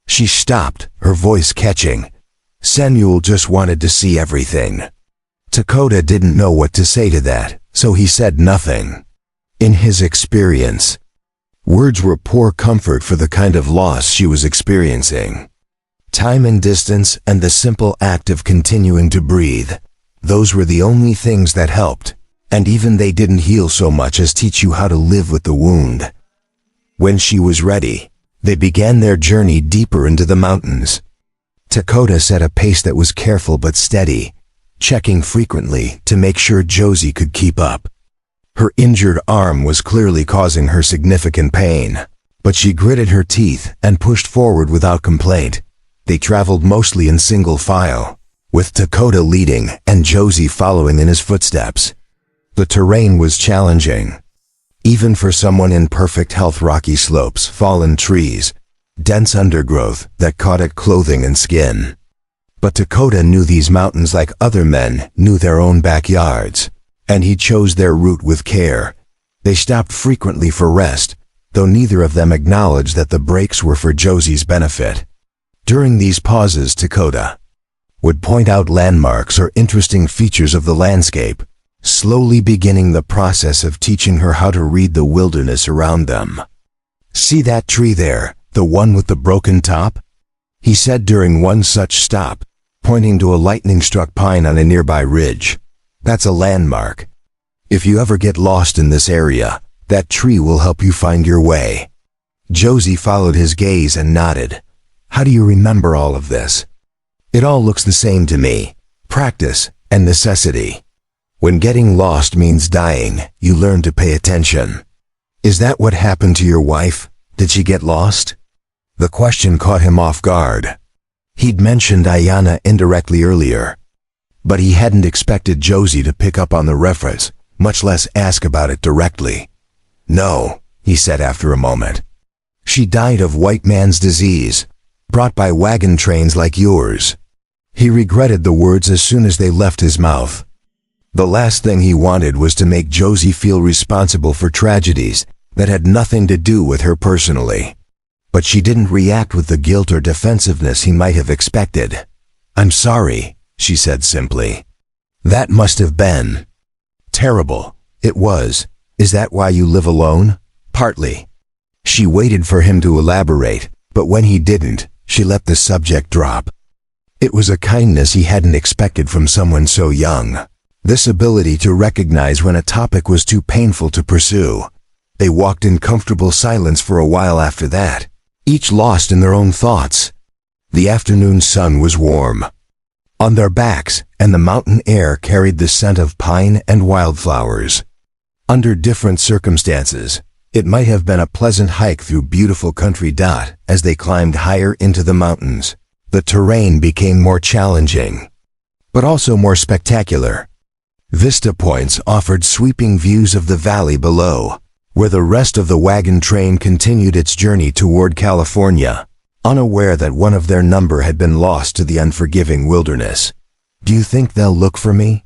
She stopped, her voice catching. "Samuel just wanted to see everything." Dakota didn't know what to say to that, so he said nothing. In his experience, words were poor comfort for the kind of loss she was experiencing. Time and distance and the simple act of continuing to breathe, those were the only things that helped, and even they didn't heal so much as teach you how to live with the wound. When she was ready, they began their journey deeper into the mountains. Dakota set a pace that was careful but steady, checking frequently to make sure Josie could keep up. Her injured arm was clearly causing her significant pain, but she gritted her teeth and pushed forward without complaint. They traveled mostly in single file, with Dakota leading and Josie following in his footsteps. The terrain was challenging, even for someone in perfect health. Rocky slopes, fallen trees, dense undergrowth that caught at clothing and skin. But Dakota knew these mountains like other men knew their own backyards, and he chose their route with care. They stopped frequently for rest, though neither of them acknowledged that the breaks were for Josie's benefit. During these pauses, Dakota would point out landmarks or interesting features of the landscape, slowly beginning the process of teaching her how to read the wilderness around them. "See that tree there, the one with the broken top?" he said during one such stop, pointing to a lightning-struck pine on a nearby ridge. "That's a landmark. If you ever get lost in this area, that tree will help you find your way." Josie followed his gaze and nodded. "How do you remember all of this?" "It all looks the same to me. Practice and necessity. When getting lost means dying, you learn to pay attention." "Is that what happened to your wife? Did she get lost?" The question caught him off guard. He'd mentioned Ayanna indirectly earlier, but he hadn't expected Josie to pick up on the reference, much less ask about it directly. "No," he said after a moment. "She died of white man's disease, brought by wagon trains like yours." He regretted the words as soon as they left his mouth. The last thing he wanted was to make Josie feel responsible for tragedies that had nothing to do with her personally. But she didn't react with the guilt or defensiveness he might have expected. "I'm sorry," she said simply. "That must have been terrible." "It was. Is that why you live alone?" "Partly." She waited for him to elaborate, but when he didn't, she let the subject drop. It was a kindness he hadn't expected from someone so young. This ability to recognize when a topic was too painful to pursue. They walked in comfortable silence for a while after that, each lost in their own thoughts. The afternoon sun was warm on their backs, and the mountain air carried the scent of pine and wildflowers. Under different circumstances, it might have been a pleasant hike through beautiful country. As they climbed higher into the mountains, the terrain became more challenging, but also more spectacular. Vista points offered sweeping views of the valley below, where the rest of the wagon train continued its journey toward California, unaware that one of their number had been lost to the unforgiving wilderness. "Do you think they'll look for me?"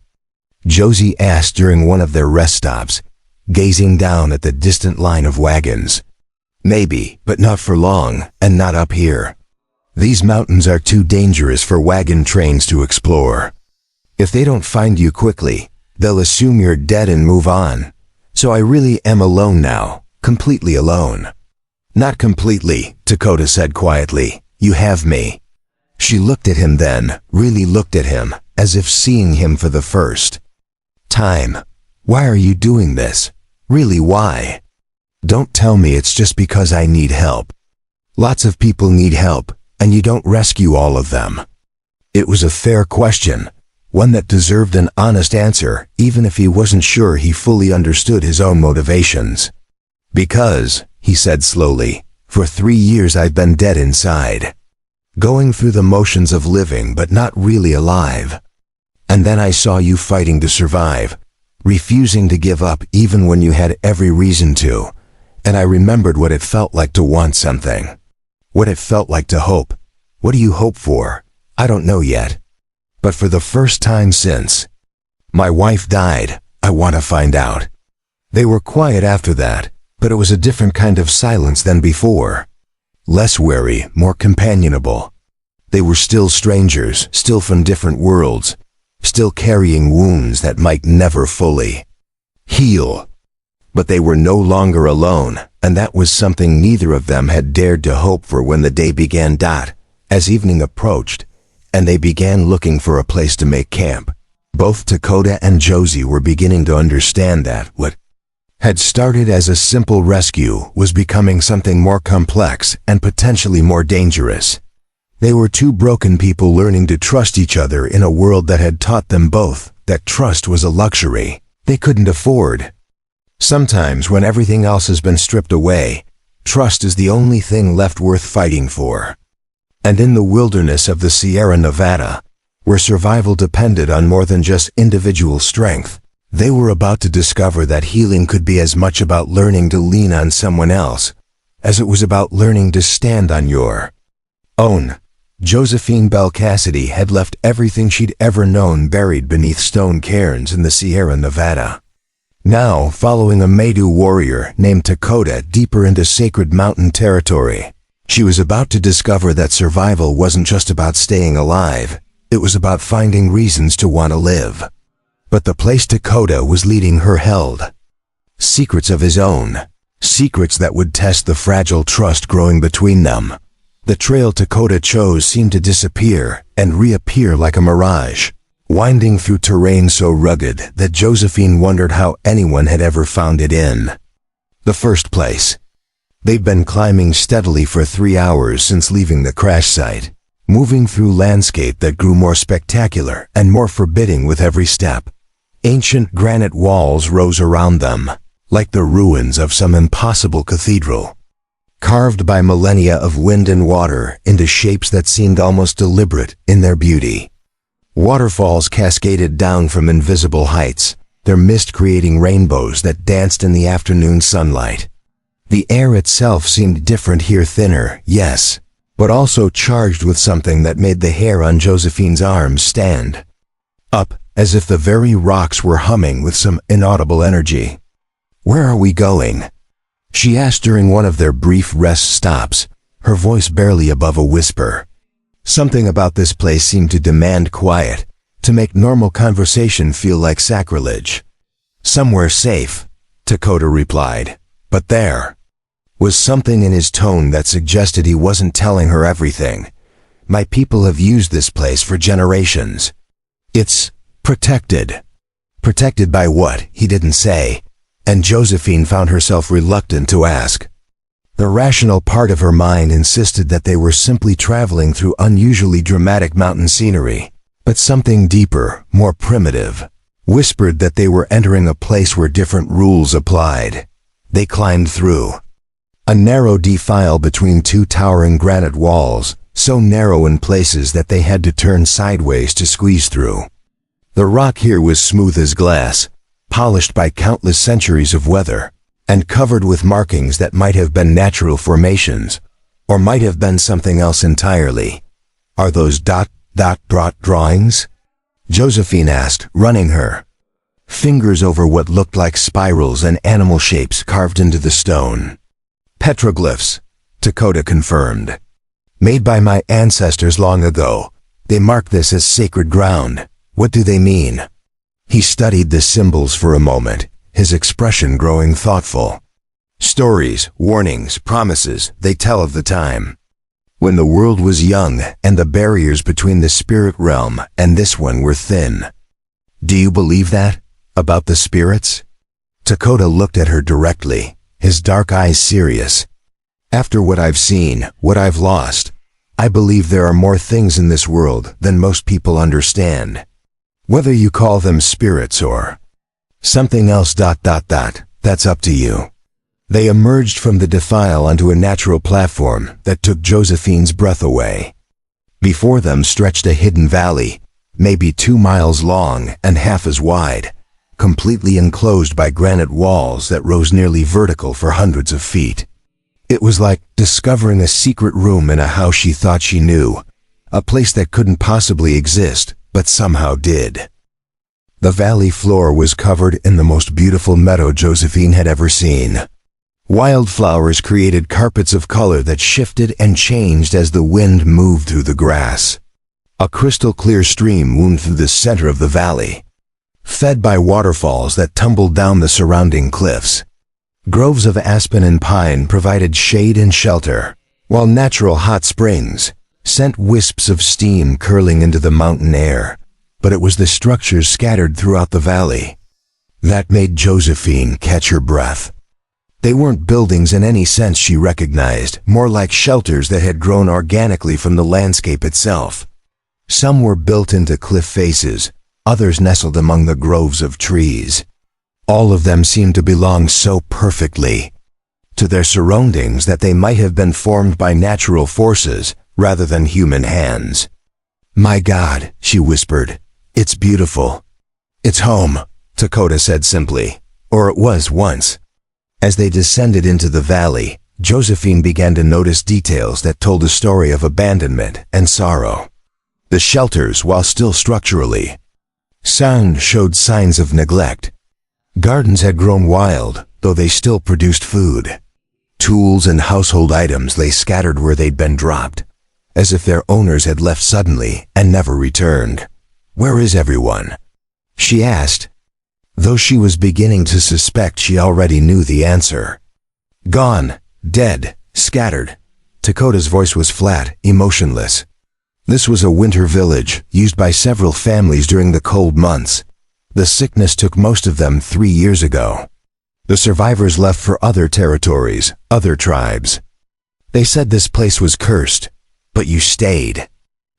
Josie asked during one of their rest stops, gazing down at the distant line of wagons. "Maybe, but not for long, and not up here. These mountains are too dangerous for wagon trains to explore. If they don't find you quickly, they'll assume you're dead and move on. So I really am alone now, completely alone." "Not completely," Dakota said quietly. "You have me." She looked at him then, really looked at him, as if seeing him for the first time. "Why are you doing this? Really, why?" "Don't tell me it's just because I need help. Lots of people need help, and you don't rescue all of them." It was a fair question, one that deserved an honest answer, even if he wasn't sure he fully understood his own motivations. "Because," he said slowly, "for 3 years I've been dead inside. Going through the motions of living but not really alive. And then I saw you fighting to survive, refusing to give up even when you had every reason to, and I remembered what it felt like to want something. What it felt like to hope. What do you hope for? I don't know yet. But for the first time since my wife died, I want to find out." They were quiet after that, but it was a different kind of silence than before. Less wary, more companionable. They were still strangers, still from different worlds, still carrying wounds that might never fully heal. But they were no longer alone, and that was something neither of them had dared to hope for when the day began. As evening approached, and they began looking for a place to make camp, both Dakota and Josie were beginning to understand that what had started as a simple rescue was becoming something more complex and potentially more dangerous. They were two broken people learning to trust each other in a world that had taught them both that trust was a luxury they couldn't afford. Sometimes when everything else has been stripped away, trust is the only thing left worth fighting for. And in the wilderness of the Sierra Nevada, where survival depended on more than just individual strength, they were about to discover that healing could be as much about learning to lean on someone else as it was about learning to stand on your own. Josephine Bell Cassidy had left everything she'd ever known buried beneath stone cairns in the Sierra Nevada. Now, following a Maidu warrior named Dakota deeper into sacred mountain territory, she was about to discover that survival wasn't just about staying alive, it was about finding reasons to want to live. But the place Dakota was leading her held secrets of his own, secrets that would test the fragile trust growing between them. The trail Dakota chose seemed to disappear and reappear like a mirage, winding through terrain so rugged that Josephine wondered how anyone had ever found it in the first place. They'd been climbing steadily for 3 hours since leaving the crash site, moving through landscape that grew more spectacular and more forbidding with every step. Ancient granite walls rose around them, like the ruins of some impossible cathedral, carved by millennia of wind and water into shapes that seemed almost deliberate in their beauty. Waterfalls cascaded down from invisible heights, their mist creating rainbows that danced in the afternoon sunlight. The air itself seemed different here, thinner, yes, but also charged with something that made the hair on Josephine's arms stand up, as if the very rocks were humming with some inaudible energy. "Where are we going?" she asked during one of their brief rest stops, her voice barely above a whisper. Something about this place seemed to demand quiet, to make normal conversation feel like sacrilege. "Somewhere safe," Dakota replied, but there was something in his tone that suggested he wasn't telling her everything. "My people have used this place for generations. It's protected." Protected by what, he didn't say, and Josephine found herself reluctant to ask. The rational part of her mind insisted that they were simply traveling through unusually dramatic mountain scenery, but something deeper, more primitive, whispered that they were entering a place where different rules applied. They climbed through a narrow defile between two towering granite walls, so narrow in places that they had to turn sideways to squeeze through. The rock here was smooth as glass, polished by countless centuries of weather, and covered with markings that might have been natural formations, or might have been something else entirely. "Are those drawings?" Josephine asked, running her fingers over what looked like spirals and animal shapes carved into the stone. "Petroglyphs," Dakota confirmed. "Made by my ancestors long ago. They mark this as sacred ground. What do they mean?" He studied the symbols for a moment, his expression growing thoughtful. "Stories, warnings, promises, they tell of the time when the world was young and the barriers between the spirit realm and this one were thin." "Do you believe that? About the spirits?" Dakota looked at her directly, his dark eyes serious. "After what I've seen, what I've lost, I believe there are more things in this world than most people understand. Whether you call them spirits or something else, that's up to you." They emerged from the defile onto a natural platform that took Josephine's breath away. Before them stretched a hidden valley, maybe 2 miles long and half as wide, completely enclosed by granite walls that rose nearly vertical for hundreds of feet. It was like discovering a secret room in a house she thought she knew, a place that couldn't possibly exist, but somehow did. The valley floor was covered in the most beautiful meadow Josephine had ever seen. Wildflowers created carpets of color that shifted and changed as the wind moved through the grass. A crystal-clear stream wound through the center of the valley, fed by waterfalls that tumbled down the surrounding cliffs. Groves of aspen and pine provided shade and shelter, while natural hot springs sent wisps of steam curling into the mountain air. But it was the structures scattered throughout the valley that made Josephine catch her breath. They weren't buildings in any sense she recognized, more like shelters that had grown organically from the landscape itself. Some were built into cliff faces, others nestled among the groves of trees. All of them seemed to belong so perfectly to their surroundings that they might have been formed by natural forces rather than human hands. "My God," she whispered, "it's beautiful." "It's home," Dakota said simply, "or it was once." As they descended into the valley, Josephine began to notice details that told a story of abandonment and sorrow. The shelters, while still structurally sound, showed signs of neglect. Gardens had grown wild, though they still produced food. Tools and household items lay scattered where they'd been dropped, as if their owners had left suddenly and never returned. "Where is everyone?" she asked, though she was beginning to suspect she already knew the answer. "Gone, dead, scattered." Dakota's voice was flat, emotionless. This was a winter village, used by several families during the cold months. The sickness took most of them 3 years ago. The survivors left for other territories, other tribes. They said this place was cursed, but you stayed.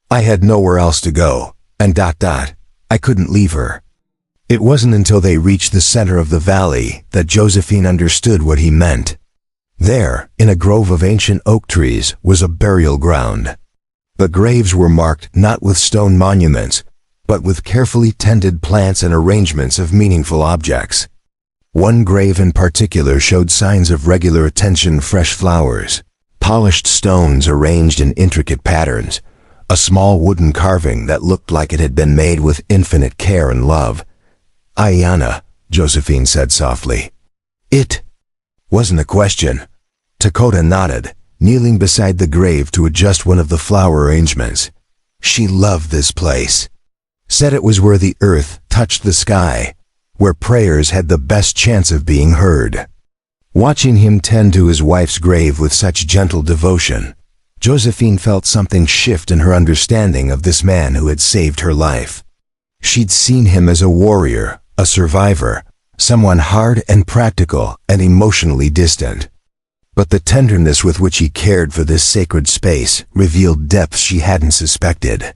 I had nowhere else to go, and I couldn't leave her. It wasn't until they reached the center of the valley that Josephine understood what he meant. There, in a grove of ancient oak trees, was a burial ground. The graves were marked not with stone monuments, but with carefully tended plants and arrangements of meaningful objects. One grave in particular showed signs of regular attention: fresh flowers, polished stones arranged in intricate patterns, a small wooden carving that looked like it had been made with infinite care and love. "Ayana," Josephine said softly. "It wasn't a question." Dakota nodded, kneeling beside the grave to adjust one of the flower arrangements. She loved this place. Said it was where the earth touched the sky, where prayers had the best chance of being heard. Watching him tend to his wife's grave with such gentle devotion, Josephine felt something shift in her understanding of this man who had saved her life. She'd seen him as a warrior, a survivor, someone hard and practical and emotionally distant. But the tenderness with which he cared for this sacred space revealed depths she hadn't suspected.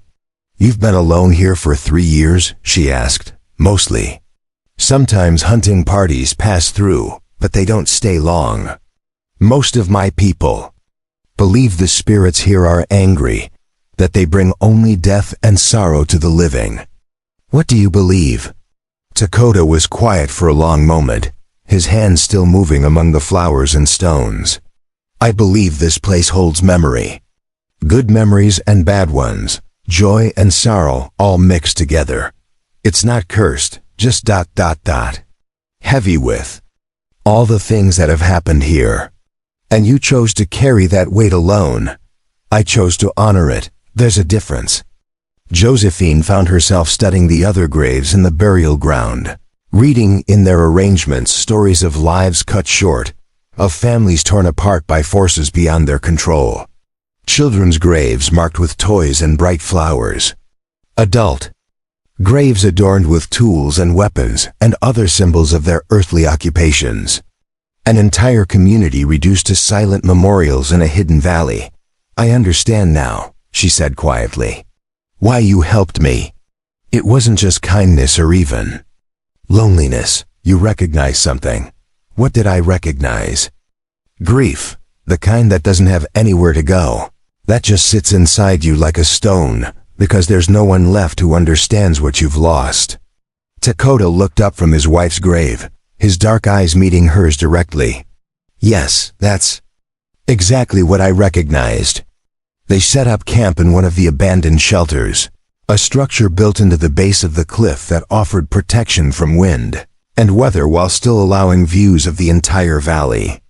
"You've been alone here for 3 years?" she asked. "Mostly. Sometimes hunting parties pass through, but they don't stay long. Most of my people believe the spirits here are angry, that they bring only death and sorrow to the living." "What do you believe?" Dakota was quiet for a long moment, his hands still moving among the flowers and stones. "I believe this place holds memory. Good memories and bad ones, joy and sorrow all mixed together. It's not cursed, just ... heavy with all the things that have happened here. And you chose to carry that weight alone. I chose to honor it. There's a difference." Josephine found herself studying the other graves in the burial ground, reading in their arrangements stories of lives cut short, of families torn apart by forces beyond their control. Children's graves marked with toys and bright flowers. Adult graves adorned with tools and weapons and other symbols of their earthly occupations. An entire community reduced to silent memorials in a hidden valley. "I understand now," she said quietly. "Why you helped me. It wasn't just kindness or even loneliness. You recognized something." "What did I recognize?" "Grief, the kind that doesn't have anywhere to go. That just sits inside you like a stone, because there's no one left who understands what you've lost." Dakota looked up from his wife's grave, his dark eyes meeting hers directly. "Yes, that's exactly what I recognized." They set up camp in one of the abandoned shelters, a structure built into the base of the cliff that offered protection from wind and weather while still allowing views of the entire valley.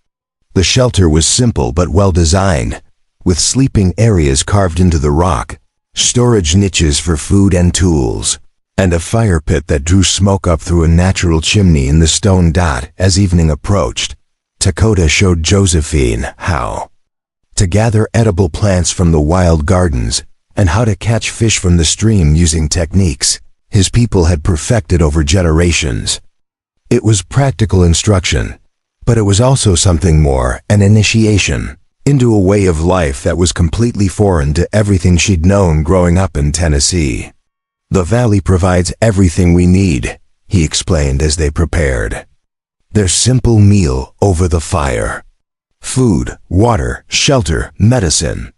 The shelter was simple but well designed, with sleeping areas carved into the rock, storage niches for food and tools, and a fire pit that drew smoke up through a natural chimney in the stone dot. As evening approached, Dakota showed Josephine how to gather edible plants from the wild gardens and how to catch fish from the stream using techniques his people had perfected over generations. It was practical instruction, but it was also something more, an initiation into a way of life that was completely foreign to everything she'd known growing up in Tennessee. "The valley provides everything we need," he explained as they prepared. Their simple meal over the fire. Food, water, shelter, medicine.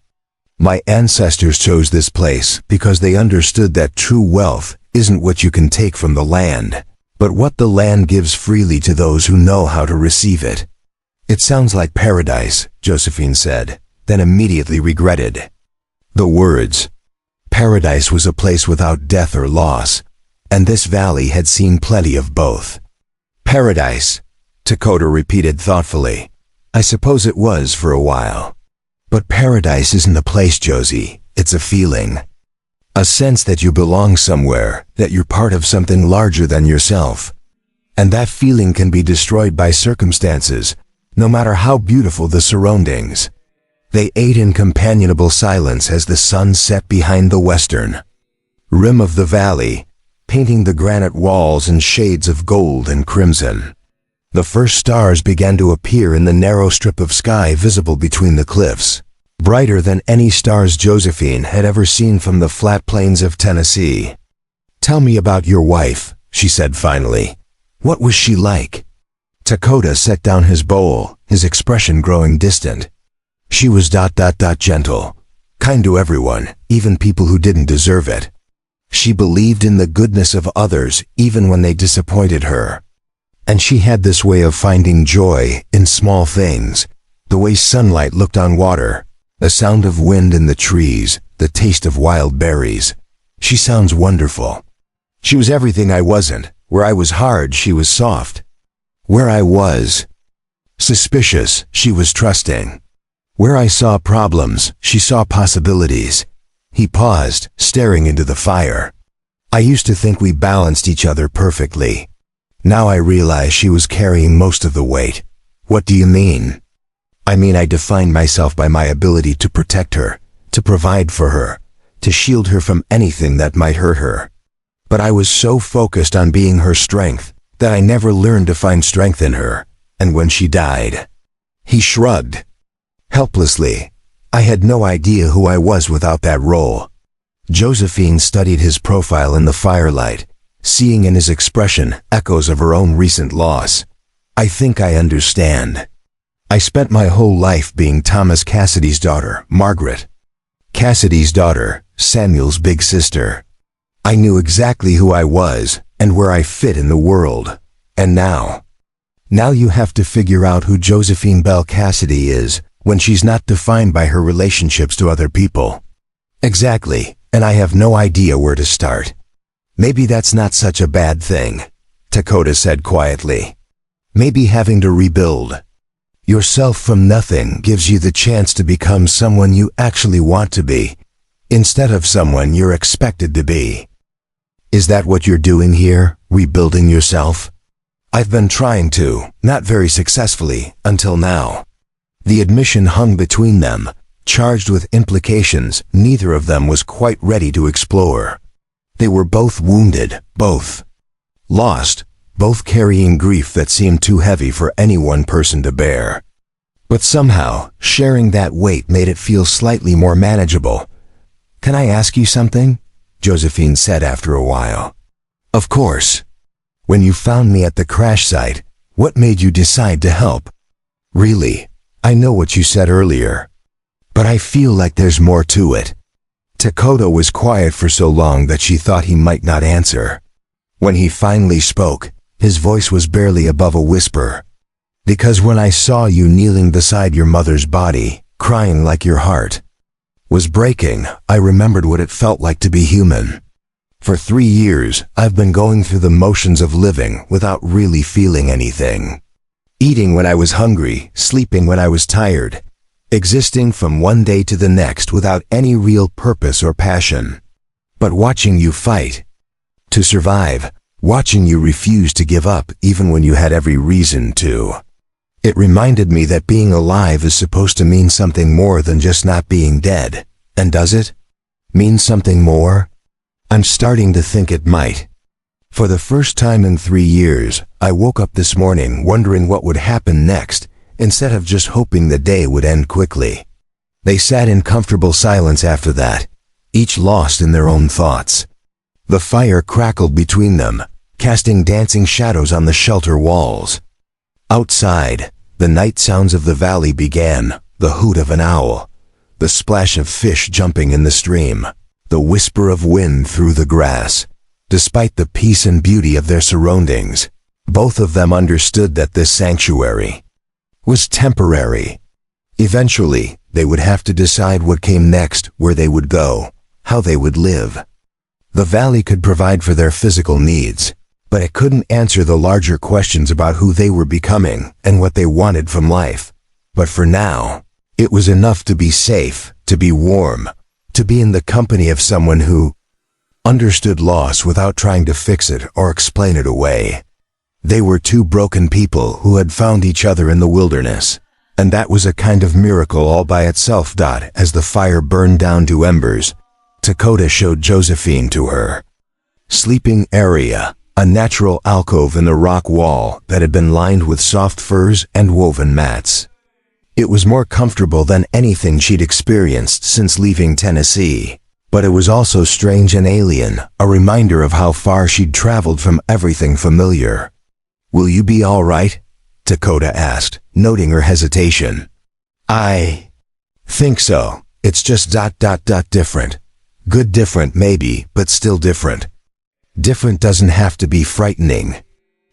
My ancestors chose this place because they understood that true wealth isn't what you can take from the land, but what the land gives freely to those who know how to receive it. It sounds like paradise, Josephine said, then immediately regretted the words. Paradise was a place without death or loss, and this valley had seen plenty of both. Paradise, Dakota repeated thoughtfully. I suppose it was for a while. But paradise isn't a place, Josie, it's a feeling. A sense that you belong somewhere, that you're part of something larger than yourself. And that feeling can be destroyed by circumstances, no matter how beautiful the surroundings. They ate in companionable silence as the sun set behind the western rim of the valley, painting the granite walls in shades of gold and crimson. The first stars began to appear in the narrow strip of sky visible between the cliffs, brighter than any stars Josephine had ever seen from the flat plains of Tennessee. Tell me about your wife, she said finally. What was she like? Dakota set down his bowl, his expression growing distant. She was gentle, kind to everyone, even people who didn't deserve it. She believed in the goodness of others even when they disappointed her. And she had this way of finding joy in small things, the way sunlight looked on water, the sound of wind in the trees, the taste of wild berries. She sounds wonderful. She was everything I wasn't. Where I was hard, she was soft. Where I was suspicious, she was trusting. Where I saw problems, she saw possibilities. He paused, staring into the fire. I used to think we balanced each other perfectly. Now I realize she was carrying most of the weight. What do you mean? I mean I defined myself by my ability to protect her, to provide for her, to shield her from anything that might hurt her. But I was so focused on being her strength that I never learned to find strength in her, and when she died. He shrugged. Helplessly. I had no idea who I was without that role. Josephine studied his profile in the firelight, seeing in his expression echoes of her own recent loss. I think I understand. I spent my whole life being Thomas Cassidy's daughter, Margaret. Cassidy's daughter, Samuel's big sister. I knew exactly who I was and where I fit in the world. And now you have to figure out who Josephine Bell Cassidy is when she's not defined by her relationships to other people. Exactly, and I have no idea where to start. Maybe that's not such a bad thing, Dakota said quietly. Maybe having to rebuild yourself from nothing gives you the chance to become someone you actually want to be, instead of someone you're expected to be. Is that what you're doing here, rebuilding yourself? I've been trying to, not very successfully, until now. The admission hung between them, charged with implications neither of them was quite ready to explore. They were both wounded, both lost, both carrying grief that seemed too heavy for any one person to bear. But somehow, sharing that weight made it feel slightly more manageable. Can I ask you something? Josephine said after a while. Of course. When you found me at the crash site, what made you decide to help? Really, I know what you said earlier, but I feel like there's more to it. Dakota was quiet for so long that she thought he might not answer. When he finally spoke, his voice was barely above a whisper. Because when I saw you kneeling beside your mother's body, crying like your heart was breaking, I remembered what it felt like to be human. For 3 years, I've been going through the motions of living without really feeling anything. Eating when I was hungry, sleeping when I was tired, existing from one day to the next without any real purpose or passion. But watching you fight to survive, watching you refuse to give up even when you had every reason to. It reminded me that being alive is supposed to mean something more than just not being dead. And does it mean something more? I'm starting to think it might. For the first time in 3 years, I woke up this morning wondering what would happen next, instead of just hoping the day would end quickly. They sat in comfortable silence after that, each lost in their own thoughts. The fire crackled between them, casting dancing shadows on the shelter walls. Outside, the night sounds of the valley began, the hoot of an owl, the splash of fish jumping in the stream, the whisper of wind through the grass. Despite the peace and beauty of their surroundings, both of them understood that this sanctuary was temporary. Eventually, they would have to decide what came next, where they would go, how they would live. The valley could provide for their physical needs, but it couldn't answer the larger questions about who they were becoming and what they wanted from life. But for now, it was enough to be safe, to be warm, to be in the company of someone who understood loss without trying to fix it or explain it away. They were two broken people who had found each other in the wilderness, and that was a kind of miracle all by itself. As the fire burned down to embers, Dakota showed Josephine to her sleeping area, a natural alcove in the rock wall that had been lined with soft furs and woven mats. It was more comfortable than anything she'd experienced since leaving Tennessee, but it was also strange and alien, a reminder of how far she'd traveled from everything familiar. "Will you be all right?" Dakota asked, noting her hesitation. "I think so. It's just different. Good different maybe, but still different." "Different doesn't have to be frightening."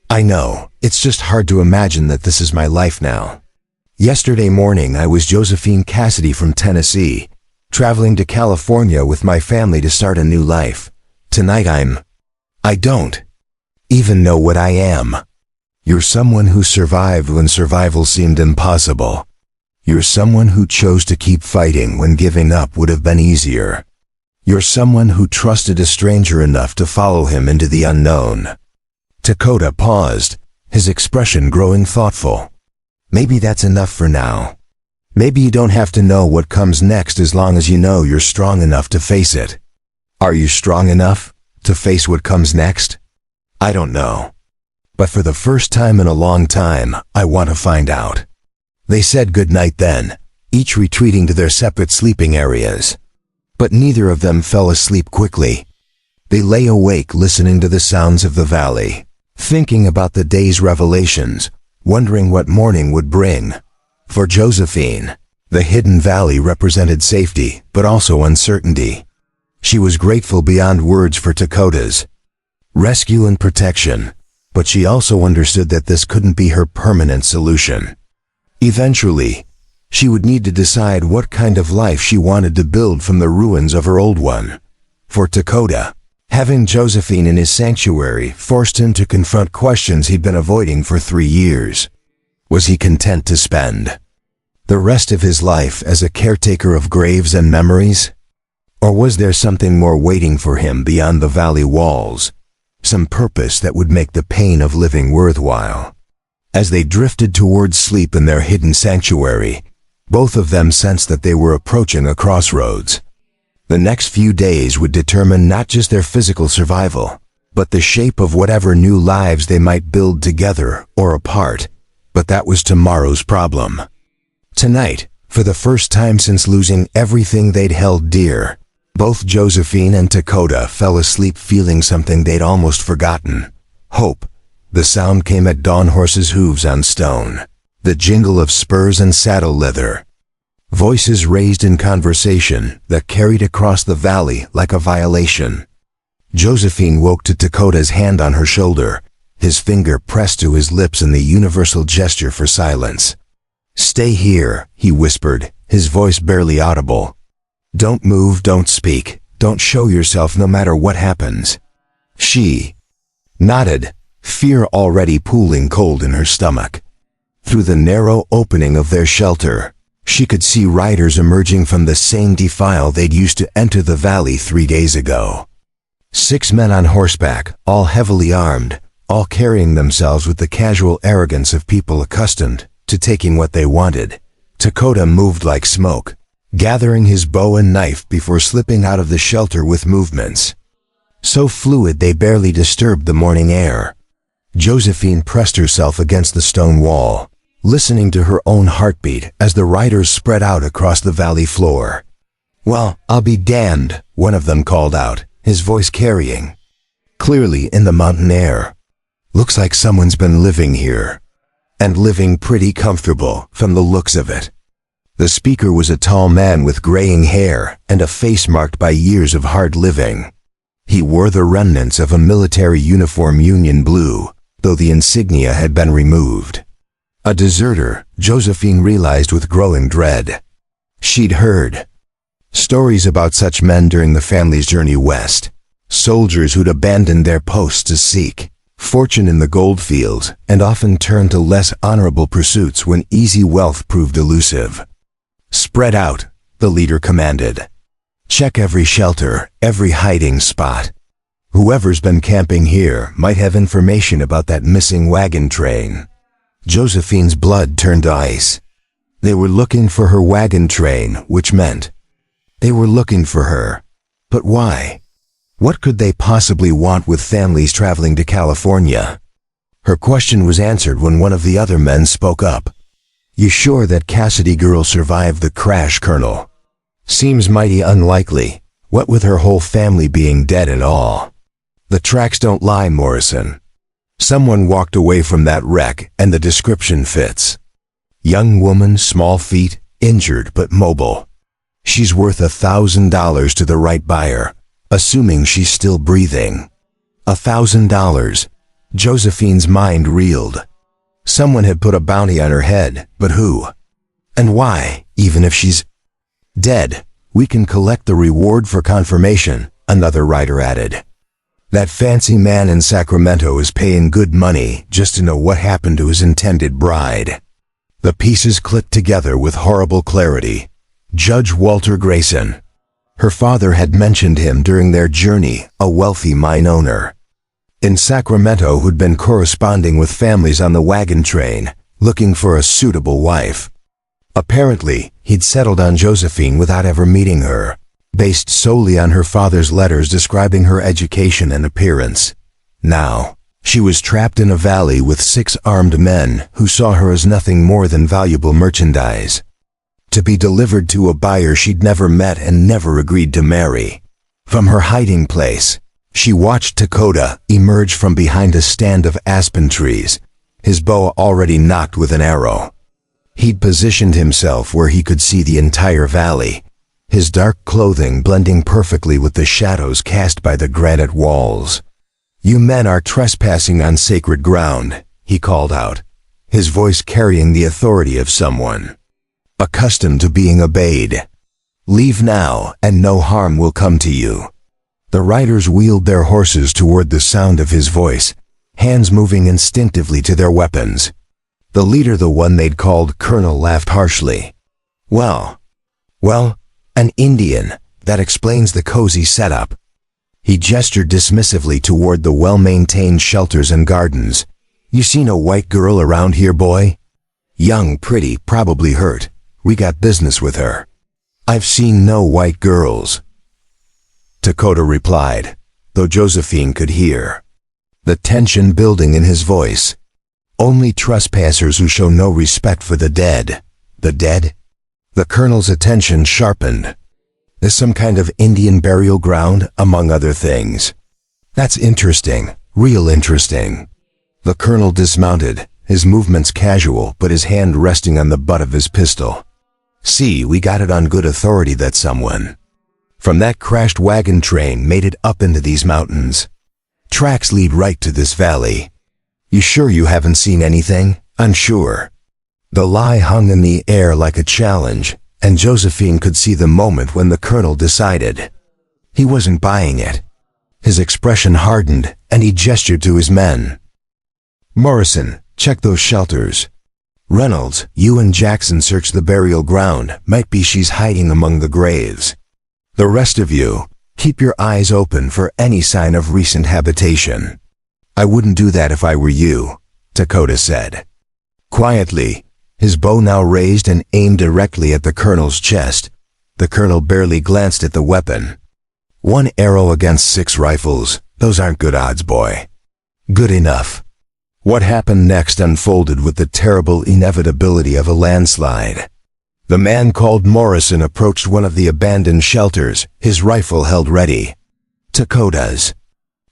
"I know, it's just hard to imagine that this is my life now. Yesterday morning I was Josephine Cassidy from Tennessee, traveling to California with my family to start a new life. Tonight I don't even know what I am." "You're someone who survived when survival seemed impossible. You're someone who chose to keep fighting when giving up would have been easier. You're someone who trusted a stranger enough to follow him into the unknown." Dakota paused, his expression growing thoughtful. "Maybe that's enough for now. Maybe you don't have to know what comes next as long as you know you're strong enough to face it." "Are you strong enough to face what comes next?" "I don't know. But for the first time in a long time, I want to find out." They said goodnight then, each retreating to their separate sleeping areas. But neither of them fell asleep quickly. They lay awake listening to the sounds of the valley, thinking about the day's revelations, wondering what morning would bring. For Josephine, the hidden valley represented safety, but also uncertainty. She was grateful beyond words for Dakota's rescue and protection, but she also understood that this couldn't be her permanent solution. Eventually, she would need to decide what kind of life she wanted to build from the ruins of her old one. For Dakota, having Josephine in his sanctuary forced him to confront questions he'd been avoiding for 3 years. Was he content to spend the rest of his life as a caretaker of graves and memories? Or was there something more waiting for him beyond the valley walls? Some purpose that would make the pain of living worthwhile? As they drifted towards sleep in their hidden sanctuary, both of them sensed that they were approaching a crossroads. The next few days would determine not just their physical survival, but the shape of whatever new lives they might build together or apart. But that was tomorrow's problem. Tonight, for the first time since losing everything they'd held dear, both Josephine and Dakota fell asleep feeling something they'd almost forgotten: hope. The sound came at dawn, horses' hooves on stone, the jingle of spurs and saddle leather. Voices raised in conversation that carried across the valley like a violation. Josephine woke to Dakota's hand on her shoulder, his finger pressed to his lips in the universal gesture for silence. "Stay here," he whispered, his voice barely audible. "Don't move, don't speak, don't show yourself no matter what happens." She nodded, fear already pooling cold in her stomach. Through the narrow opening of their shelter, she could see riders emerging from the same defile they'd used to enter the valley 3 days ago. 6 men on horseback, all heavily armed, all carrying themselves with the casual arrogance of people accustomed to taking what they wanted. Dakota moved like smoke, gathering his bow and knife before slipping out of the shelter with movements so fluid they barely disturbed the morning air. Josephine pressed herself against the stone wall, listening to her own heartbeat as the riders spread out across the valley floor. "Well, I'll be damned," one of them called out, his voice carrying clearly in the mountain air. "Looks like someone's been living here." and living pretty comfortable from the looks of it. The speaker was a tall man with graying hair and a face marked by years of hard living. He wore the remnants of a military uniform Union blue, though the insignia had been removed. A deserter, Josephine realized with growing dread. She'd heard stories about such men during the family's journey west, soldiers who'd abandoned their posts to seek fortune in the goldfields and often turned to less honorable pursuits when easy wealth proved elusive. "Spread out," the leader commanded. "Check every shelter, every hiding spot. Whoever's been camping here might have information about that missing wagon train." Josephine's blood turned to ice. They were looking for her wagon train, which meant they were looking for her. But why? What could they possibly want with families traveling to California? Her question was answered when one of the other men spoke up. "You sure that Cassidy girl survived the crash, Colonel?" "Seems mighty unlikely, what with her whole family being dead and all." "The tracks don't lie, Morrison. Someone walked away from that wreck and the description fits. Young woman, small feet, injured but mobile. She's worth $1,000 to the right buyer, assuming she's still breathing." $1,000. Josephine's mind reeled. Someone had put a bounty on her head, but who? And why, even if she's dead? "We can collect the reward for confirmation," another writer added. "That fancy man in Sacramento is paying good money just to know what happened to his intended bride." The pieces clicked together with horrible clarity. Judge Walter Grayson. Her father had mentioned him during their journey, a wealthy mine owner in Sacramento who'd been corresponding with families on the wagon train, looking for a suitable wife. Apparently, he'd settled on Josephine without ever meeting her, based solely on her father's letters describing her education and appearance. Now, she was trapped in a valley with 6 armed men who saw her as nothing more than valuable merchandise, to be delivered to a buyer she'd never met and never agreed to marry. From her hiding place, she watched Lakota emerge from behind a stand of aspen trees, his bow already nocked with an arrow. He'd positioned himself where he could see the entire valley, his dark clothing blending perfectly with the shadows cast by the granite walls. "You men are trespassing on sacred ground," he called out, his voice carrying the authority of someone accustomed to being obeyed. "Leave now, and no harm will come to you." The riders wheeled their horses toward the sound of his voice, hands moving instinctively to their weapons. The leader, the one they'd called Colonel, laughed harshly. Well, an Indian, that explains the cozy setup." He gestured dismissively toward the well-maintained shelters and gardens. "You seen a white girl around here, boy? Young, pretty, probably hurt. We got business with her." "I've seen no white girls," Lakota replied, though Josephine could hear the tension building in his voice. "Only trespassers who show no respect for the dead." "The dead?" The Colonel's attention sharpened. "Is some kind of Indian burial ground, among other things." "That's interesting, real interesting." The Colonel dismounted, his movements casual but his hand resting on the butt of his pistol. "See, we got it on good authority that someone from that crashed wagon train made it up into these mountains. Tracks lead right to this valley. You sure you haven't seen anything?" "Unsure." The lie hung in the air like a challenge, and Josephine could see the moment when the Colonel decided he wasn't buying it. His expression hardened, and he gestured to his men. "Morrison, check those shelters. Reynolds, you and Jackson search the burial ground. Might be she's hiding among the graves. The rest of you, keep your eyes open for any sign of recent habitation." "I wouldn't do that if I were you," Lakota said. Quietly, his bow now raised and aimed directly at the Colonel's chest. The Colonel barely glanced at the weapon. "1 arrow against 6 rifles, those aren't good odds, boy." "Good enough." What happened next unfolded with the terrible inevitability of a landslide. The man called Morrison approached one of the abandoned shelters, his rifle held ready. Lakota's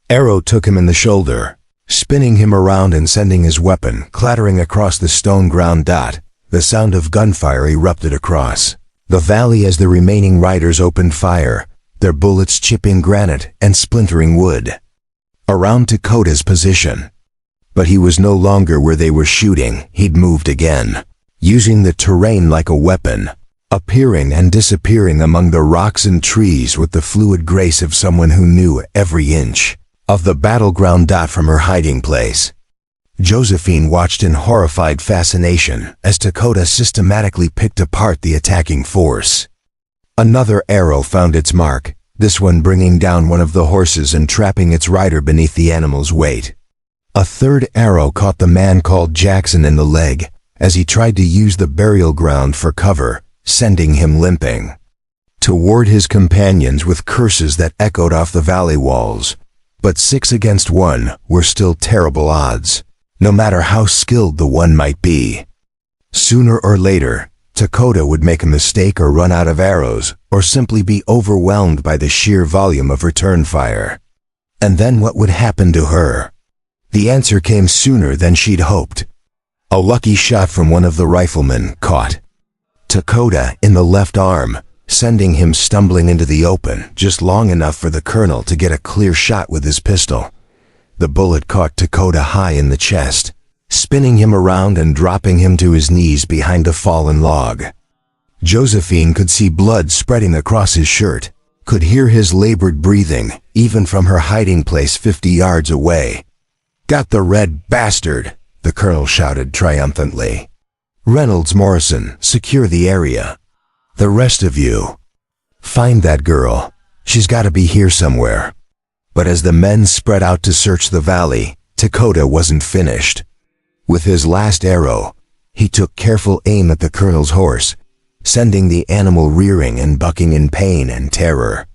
arrow took him in the shoulder, spinning him around and sending his weapon clattering across the stone ground. The sound of gunfire erupted across the valley as the remaining riders opened fire, their bullets chipping granite and splintering wood around Dakota's position. But he was no longer where they were shooting. He'd moved again, using the terrain like a weapon, appearing and disappearing among the rocks and trees with the fluid grace of someone who knew every inch of the battleground. From her hiding place, Josephine watched in horrified fascination as Dakota systematically picked apart the attacking force. Another arrow found its mark, this one bringing down one of the horses and trapping its rider beneath the animal's weight. A third arrow caught the man called Jackson in the leg as he tried to use the burial ground for cover, sending him limping toward his companions with curses that echoed off the valley walls. But 6 against 1 were still terrible odds, no matter how skilled the one might be. Sooner or later, Dakota would make a mistake or run out of arrows, or simply be overwhelmed by the sheer volume of return fire. And then what would happen to her? The answer came sooner than she'd hoped. A lucky shot from one of the riflemen caught Dakota in the left arm, sending him stumbling into the open just long enough for the colonel to get a clear shot with his pistol. The bullet caught Dakota high in the chest, spinning him around and dropping him to his knees behind a fallen log. Josephine could see blood spreading across his shirt, could hear his labored breathing, even from her hiding place 50 yards away. "Got the red bastard!" the colonel shouted triumphantly. "Reynolds, Morrison, secure the area. The rest of you, find that girl. She's got to be here somewhere." But as the men spread out to search the valley, Dakota wasn't finished. With his last arrow, he took careful aim at the colonel's horse, sending the animal rearing and bucking in pain and terror.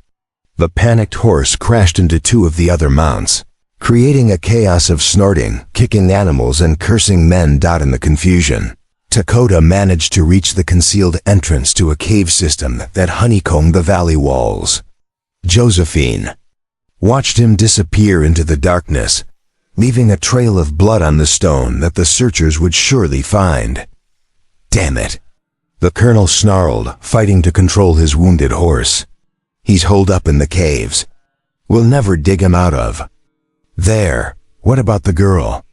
The panicked horse crashed into 2 of the other mounts, creating a chaos of snorting, kicking animals and cursing men. In the confusion, Dakota managed to reach the concealed entrance to a cave system that honeycombed the valley walls. Josephine watched him disappear into the darkness, leaving a trail of blood on the stone that the searchers would surely find. "Damn it," the colonel snarled, fighting to control his wounded horse. "He's holed up in the caves. We'll never dig him out of." "There, what about the girl?"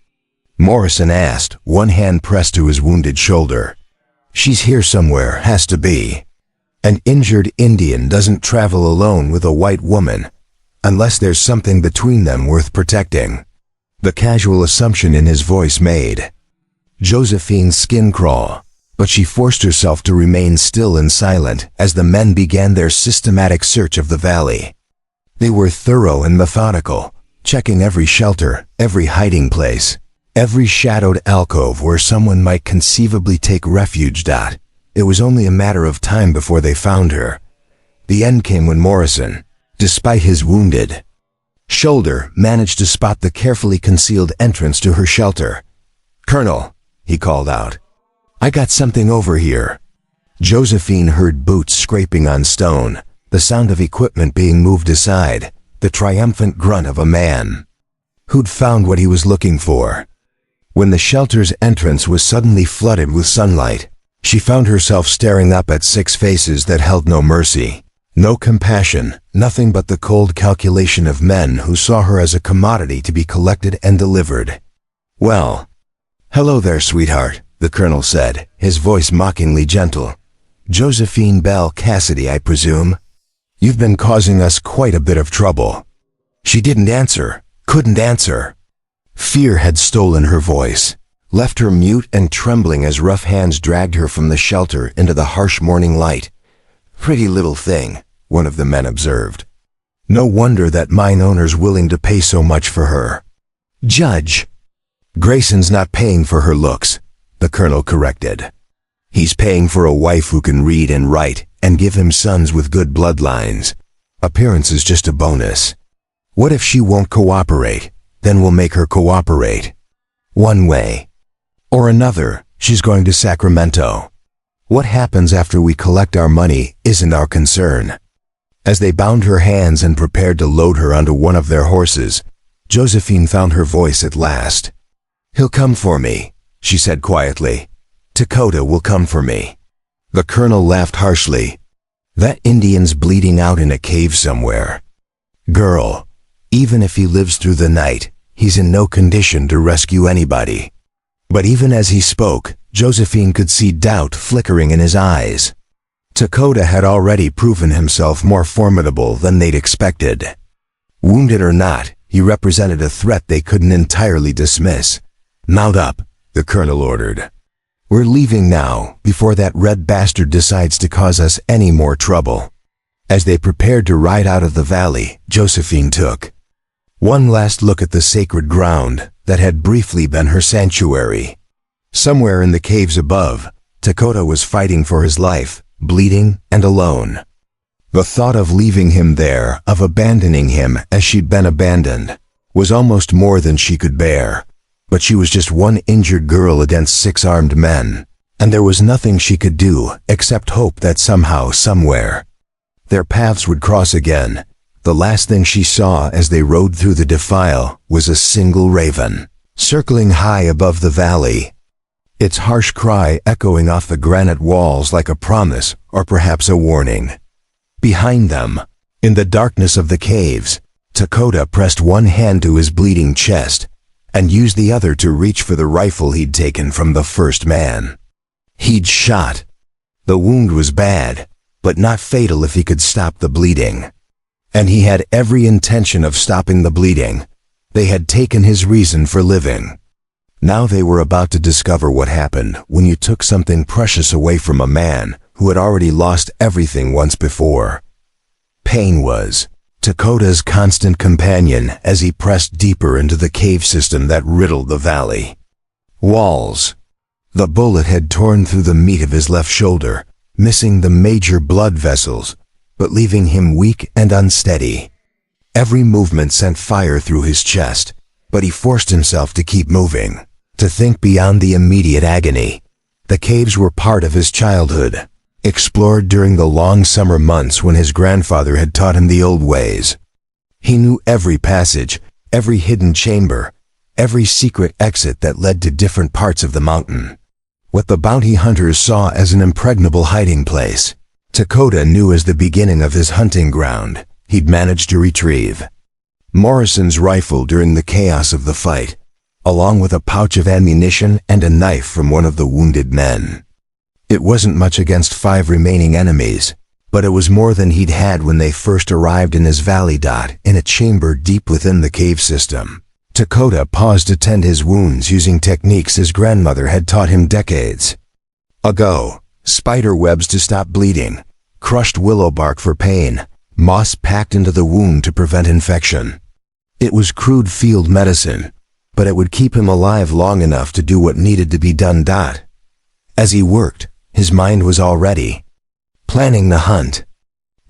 Morrison asked, one hand pressed to his wounded shoulder. "She's here somewhere, has to be. An injured Indian doesn't travel alone with a white woman, unless there's something between them worth protecting." The casual assumption in his voice made Josephine's skin crawl, but she forced herself to remain still and silent as the men began their systematic search of the valley. They were thorough and methodical, checking every shelter, every hiding place, every shadowed alcove where someone might conceivably take refuge. It was only a matter of time before they found her. The end came when Morrison, despite his wounded shoulder, managed to spot the carefully concealed entrance to her shelter. "Colonel," he called out, "I got something over here." Josephine heard boots scraping on stone, the sound of equipment being moved aside, the triumphant grunt of a man who'd found what he was looking for. When the shelter's entrance was suddenly flooded with sunlight, she found herself staring up at 6 faces that held no mercy, no compassion, nothing but the cold calculation of men who saw her as a commodity to be collected and delivered. "Well, hello there, sweetheart," the colonel said, his voice mockingly gentle. "Josephine Bell Cassidy, I presume? You've been causing us quite a bit of trouble." She didn't answer, couldn't answer. Fear had stolen her voice, left her mute and trembling as rough hands dragged her from the shelter into the harsh morning light. "Pretty little thing," one of the men observed. "No wonder that mine owner's willing to pay so much for her." "Judge, Grayson's not paying for her looks," the colonel corrected. "He's paying for a wife who can read and write and give him sons with good bloodlines. Appearance is just a bonus. What if she won't cooperate? Then we'll make her cooperate. One way or another, she's going to Sacramento. What happens after we collect our money isn't our concern." As they bound her hands and prepared to load her onto one of their horses, Josephine found her voice at last. "He'll come for me," she said quietly. "Dakota will come for me." The colonel laughed harshly. "That Indian's bleeding out in a cave somewhere. Girl, even if he lives through the night, he's in no condition to rescue anybody." But even as he spoke, Josephine could see doubt flickering in his eyes. Dakota had already proven himself more formidable than they'd expected. Wounded or not, he represented a threat they couldn't entirely dismiss. "Mount up," the colonel ordered. "We're leaving now, before that red bastard decides to cause us any more trouble." As they prepared to ride out of the valley, Josephine took one last look at the sacred ground that had briefly been her sanctuary. Somewhere in the caves above, Dakota was fighting for his life, bleeding and alone. The thought of leaving him there, of abandoning him as she'd been abandoned, was almost more than she could bear. But she was just one injured girl against 6 armed men, and there was nothing she could do except hope that somehow, somewhere, their paths would cross again. The last thing she saw as they rode through the defile was a single raven, circling high above the valley, its harsh cry echoing off the granite walls like a promise or perhaps a warning. Behind them, in the darkness of the caves, Dakota pressed one hand to his bleeding chest and used the other to reach for the rifle he'd taken from the first man he'd shot. The wound was bad, but not fatal if he could stop the bleeding. And he had every intention of stopping the bleeding. They had taken his reason for living. Now they were about to discover what happened when you took something precious away from a man who had already lost everything once before. Pain was Dakota's constant companion as he pressed deeper into the cave system that riddled the valley. Walls. The bullet had torn through the meat of his left shoulder, missing the major blood vessels, but leaving him weak and unsteady. Every movement sent fire through his chest, but he forced himself to keep moving, to think beyond the immediate agony. The caves were part of his childhood, explored during the long summer months when his grandfather had taught him the old ways. He knew every passage, every hidden chamber, every secret exit that led to different parts of the mountain. What the bounty hunters saw as an impregnable hiding place, Dakota knew as the beginning of his hunting ground he'd managed to retrieve. Morrison's rifle during the chaos of the fight, along with a pouch of ammunition and a knife from one of the wounded men. It wasn't much against 5 remaining enemies, but it was more than he'd had when they first arrived in his valley dot in a chamber deep within the cave system. Dakota paused to tend his wounds using techniques his grandmother had taught him decades ago. Spider webs to stop bleeding, crushed willow bark for pain, moss packed into the wound to prevent infection. It was crude field medicine, but it would keep him alive long enough to do what needed to be done. As he worked, his mind was already planning the hunt.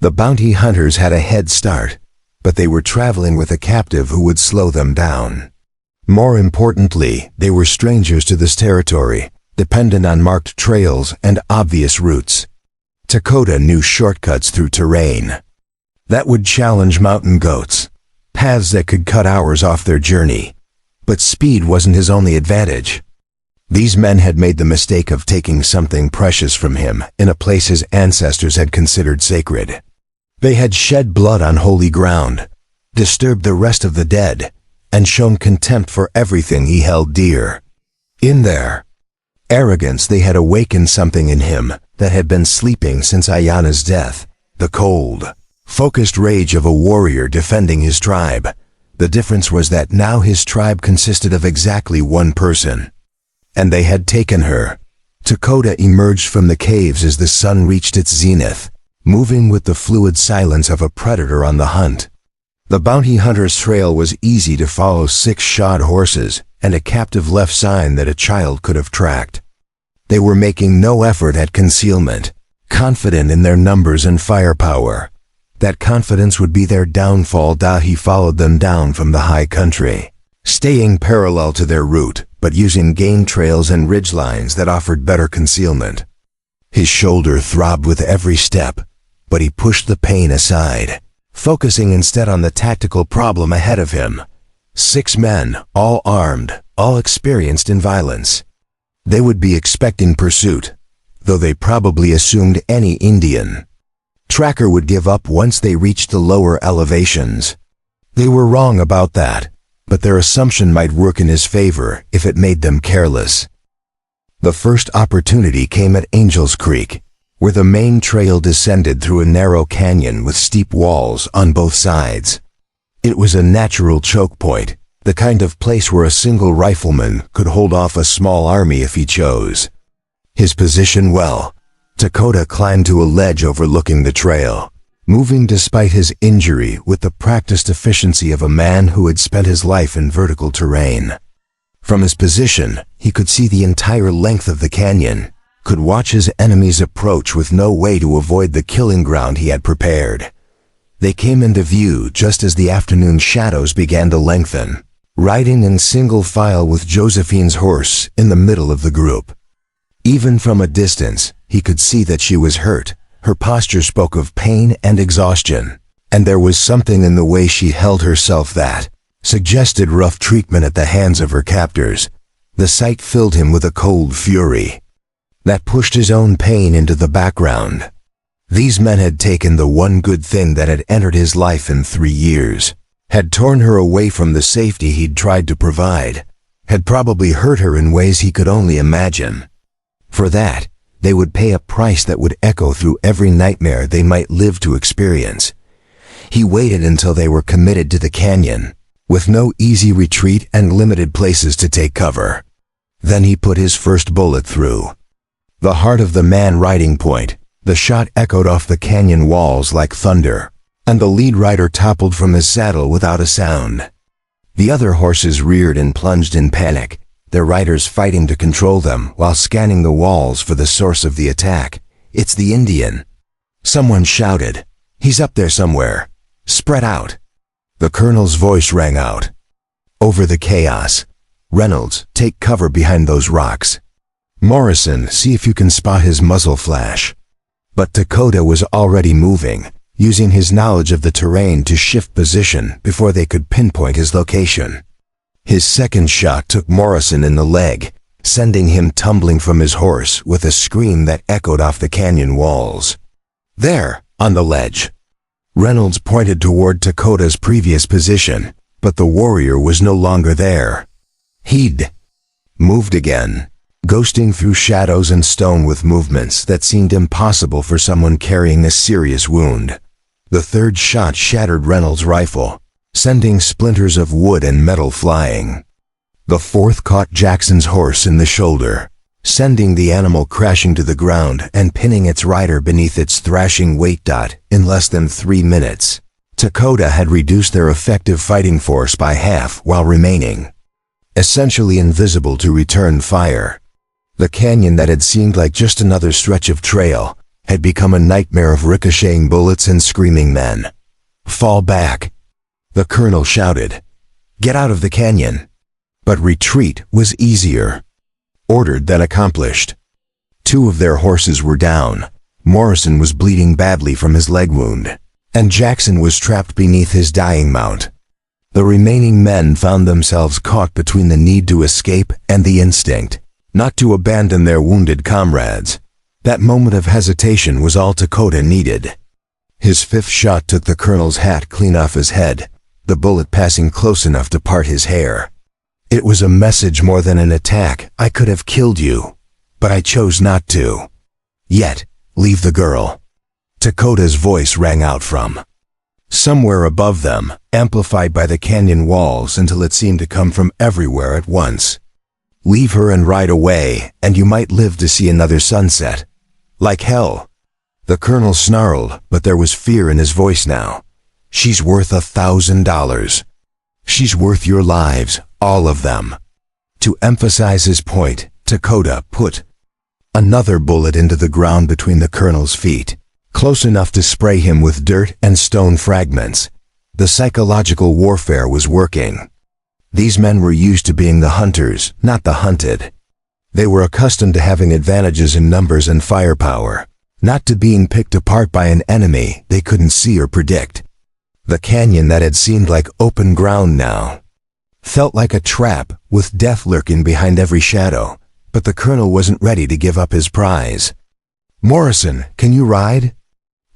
The bounty hunters had a head start, but they were traveling with a captive who would slow them down. More importantly, they were strangers to this territory, dependent on marked trails and obvious routes. Dakota knew shortcuts through terrain that would challenge mountain goats, paths that could cut hours off their journey. But speed wasn't his only advantage. These men had made the mistake of taking something precious from him in a place his ancestors had considered sacred. They had shed blood on holy ground, disturbed the rest of the dead, and shown contempt for everything he held dear. In their arrogance, they had awakened something in him that had been sleeping since Ayana's death, the cold, focused rage of a warrior defending his tribe. The difference was that now his tribe consisted of exactly one person, and they had taken her. Dakota emerged from the caves as the sun reached its zenith, moving with the fluid silence of a predator on the hunt. The bounty hunter's trail was easy to follow: 6 shod horses and a captive left sign that a child could have tracked. They were making no effort at concealment, confident in their numbers and firepower. That confidence would be their downfall. He followed them down from the high country, staying parallel to their route, but using game trails and ridgelines that offered better concealment. His shoulder throbbed with every step, but he pushed the pain aside, focusing instead on the tactical problem ahead of him. 6 men, all armed, all experienced in violence. They would be expecting pursuit, though they probably assumed any Indian tracker would give up once they reached the lower elevations. They were wrong about that, but their assumption might work in his favor if it made them careless. The first opportunity came at Angel's Creek, where the main trail descended through a narrow canyon with steep walls on both sides. It was a natural choke point, the kind of place where a single rifleman could hold off a small army if he chose. His position well, Dakota climbed to a ledge overlooking the trail, moving despite his injury with the practiced efficiency of a man who had spent his life in vertical terrain. From his position, he could see the entire length of the canyon, could watch his enemies approach with no way to avoid the killing ground he had prepared. They came into view just as the afternoon shadows began to lengthen, riding in single file with Josephine's horse in the middle of the group. Even from a distance, he could see that she was hurt. Her posture spoke of pain and exhaustion, and there was something in the way she held herself that suggested rough treatment at the hands of her captors. The sight filled him with a cold fury that pushed his own pain into the background. These men had taken the one good thing that had entered his life in 3 years, had torn her away from the safety he'd tried to provide, had probably hurt her in ways he could only imagine. For that, they would pay a price that would echo through every nightmare they might live to experience. He waited until they were committed to the canyon, with no easy retreat and limited places to take cover. Then he put his first bullet through the heart of the man riding point. The shot echoed off the canyon walls like thunder, and the lead rider toppled from his saddle without a sound. The other horses reared and plunged in panic, their riders fighting to control them while scanning the walls for the source of the attack. "It's the Indian!" Someone shouted. "He's up there somewhere! Spread out!" The colonel's voice rang out over the chaos. "Reynolds, take cover behind those rocks. Morrison, see if you can spot his muzzle flash." But Dakota was already moving, using his knowledge of the terrain to shift position before they could pinpoint his location. His second shot took Morrison in the leg, sending him tumbling from his horse with a scream that echoed off the canyon walls. "There, on the ledge." Reynolds pointed toward Dakota's previous position, but the warrior was no longer there. He'd moved again, ghosting through shadows and stone with movements that seemed impossible for someone carrying a serious wound. The third shot shattered Reynolds' rifle, sending splinters of wood and metal flying. The fourth caught Jackson's horse in the shoulder, sending the animal crashing to the ground and pinning its rider beneath its thrashing weight. In less than 3 minutes, Dakota had reduced their effective fighting force by half while remaining essentially invisible to return fire. The canyon that had seemed like just another stretch of trail had become a nightmare of ricocheting bullets and screaming men. "Fall back!" the colonel shouted. "Get out of the canyon!" But retreat was easier ordered than accomplished. 2 of their horses were down. Morrison was bleeding badly from his leg wound, and Jackson was trapped beneath his dying mount. The remaining men found themselves caught between the need to escape and the instinct not to abandon their wounded comrades. That moment of hesitation was all Dakota needed. His 5th shot took the colonel's hat clean off his head, the bullet passing close enough to part his hair. It was a message more than an attack. "I could have killed you, but I chose not to. Yet, leave the girl." Dakota's voice rang out from somewhere above them, amplified by the canyon walls until it seemed to come from everywhere at once. "Leave her and ride away, and you might live to see another sunset. Like hell." The colonel snarled, but there was fear in his voice now. "She's worth $1,000. She's worth your lives, all of them." To emphasize his point, Dakota put another bullet into the ground between the colonel's feet, close enough to spray him with dirt and stone fragments. The psychological warfare was working. These men were used to being the hunters, not the hunted. They were accustomed to having advantages in numbers and firepower, not to being picked apart by an enemy they couldn't see or predict. The canyon that had seemed like open ground now Felt like a trap, with death lurking behind every shadow, but the colonel wasn't ready to give up his prize. "Morrison, can you ride?"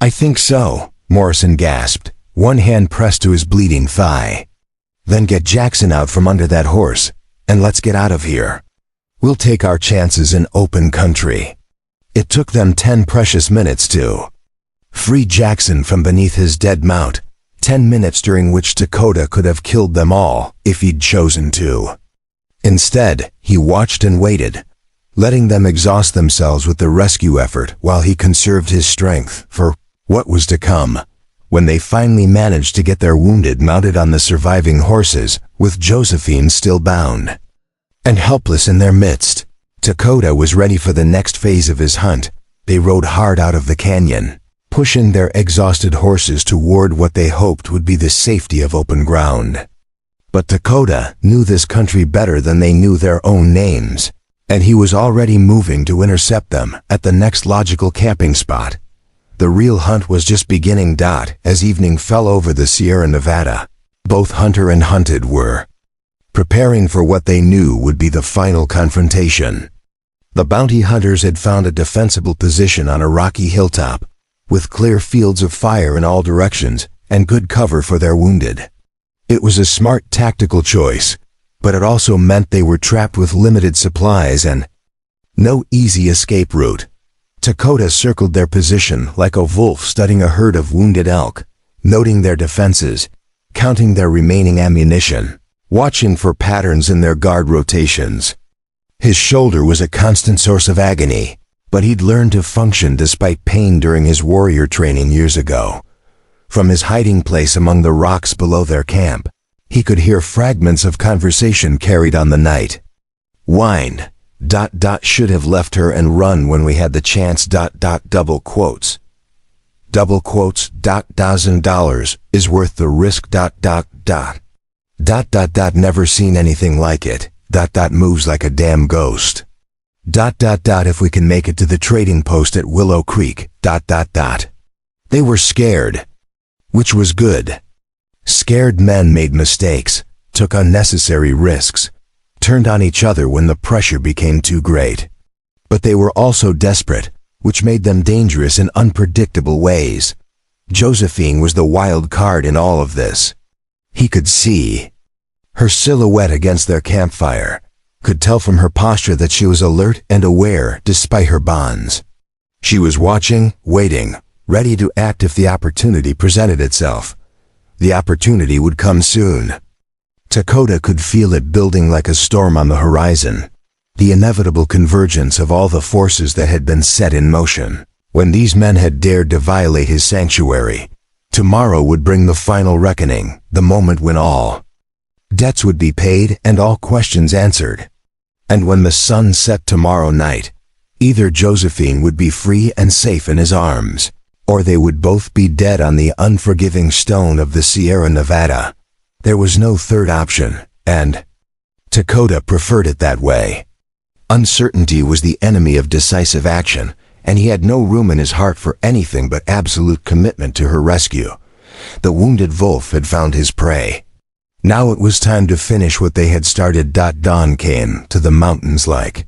"I think so," Morrison gasped, one hand pressed to his bleeding thigh. "Then get Jackson out from under that horse, and let's get out of here. We'll take our chances in open country." It took them 10 precious minutes to free Jackson from beneath his dead mount, 10 minutes during which Dakota could have killed them all if he'd chosen to. Instead, he watched and waited, letting them exhaust themselves with the rescue effort while he conserved his strength for what was to come. When they finally managed to get their wounded mounted on the surviving horses, with Josephine still bound and helpless in their midst, Dakota was ready for the next phase of his hunt. They rode hard out of the canyon, pushing their exhausted horses toward what they hoped would be the safety of open ground. But Dakota knew this country better than they knew their own names, and he was already moving to intercept them at the next logical camping spot. The real hunt was just beginning. As evening fell over the Sierra Nevada, both hunter and hunted were preparing for what they knew would be the final confrontation. The bounty hunters had found a defensible position on a rocky hilltop, with clear fields of fire in all directions and good cover for their wounded. It was a smart tactical choice, but it also meant they were trapped with limited supplies and no easy escape route. Dakota circled their position like a wolf studying a herd of wounded elk, noting their defenses, counting their remaining ammunition, watching for patterns in their guard rotations. His shoulder was a constant source of agony, but he'd learned to function despite pain during his warrior training years ago. From his hiding place among the rocks below their camp, he could hear fragments of conversation carried on the night. "Whined. Should have left her and run when we had the chance. Double quotes. Double quotes. $1,000 is worth the risk. Never seen anything like it. Moves like a damn ghost. If we can make it to the trading post at Willow Creek. They were scared, which was good. Scared men made mistakes, took unnecessary risks, turned on each other when the pressure became too great. But they were also desperate, which made them dangerous in unpredictable ways. Josephine was the wild card in all of this. He could see her silhouette against their campfire, could tell from her posture that she was alert and aware despite her bonds. She was watching, waiting, ready to act if the opportunity presented itself. The opportunity would come soon. Dakota could feel it building like a storm on the horizon, the inevitable convergence of all the forces that had been set in motion. When these men had dared to violate his sanctuary, tomorrow would bring the final reckoning, the moment when all debts would be paid and all questions answered. And when the sun set tomorrow night, either Josephine would be free and safe in his arms, or they would both be dead on the unforgiving stone of the Sierra Nevada. There was no third option, and Dakota preferred it that way. Uncertainty was the enemy of decisive action, and he had no room in his heart for anything but absolute commitment to her rescue. The wounded wolf had found his prey. Now it was time to finish what they had started. Dawn came to the mountains like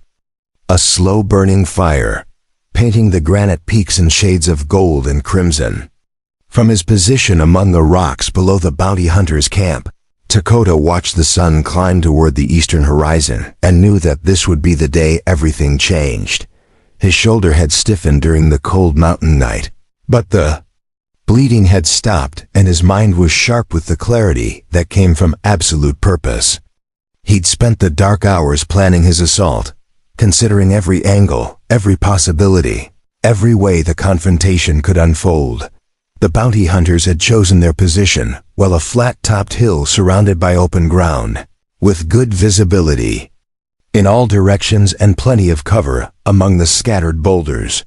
a slow-burning fire, painting the granite peaks in shades of gold and crimson. From his position among the rocks below the bounty hunter's camp, Dakota watched the sun climb toward the eastern horizon and knew that this would be the day everything changed. His shoulder had stiffened during the cold mountain night, but the bleeding had stopped and his mind was sharp with the clarity that came from absolute purpose. He'd spent the dark hours planning his assault, considering every angle, every possibility, every way the confrontation could unfold. The bounty hunters had chosen their position, well, a flat-topped hill surrounded by open ground, with good visibility in all directions and plenty of cover among the scattered boulders.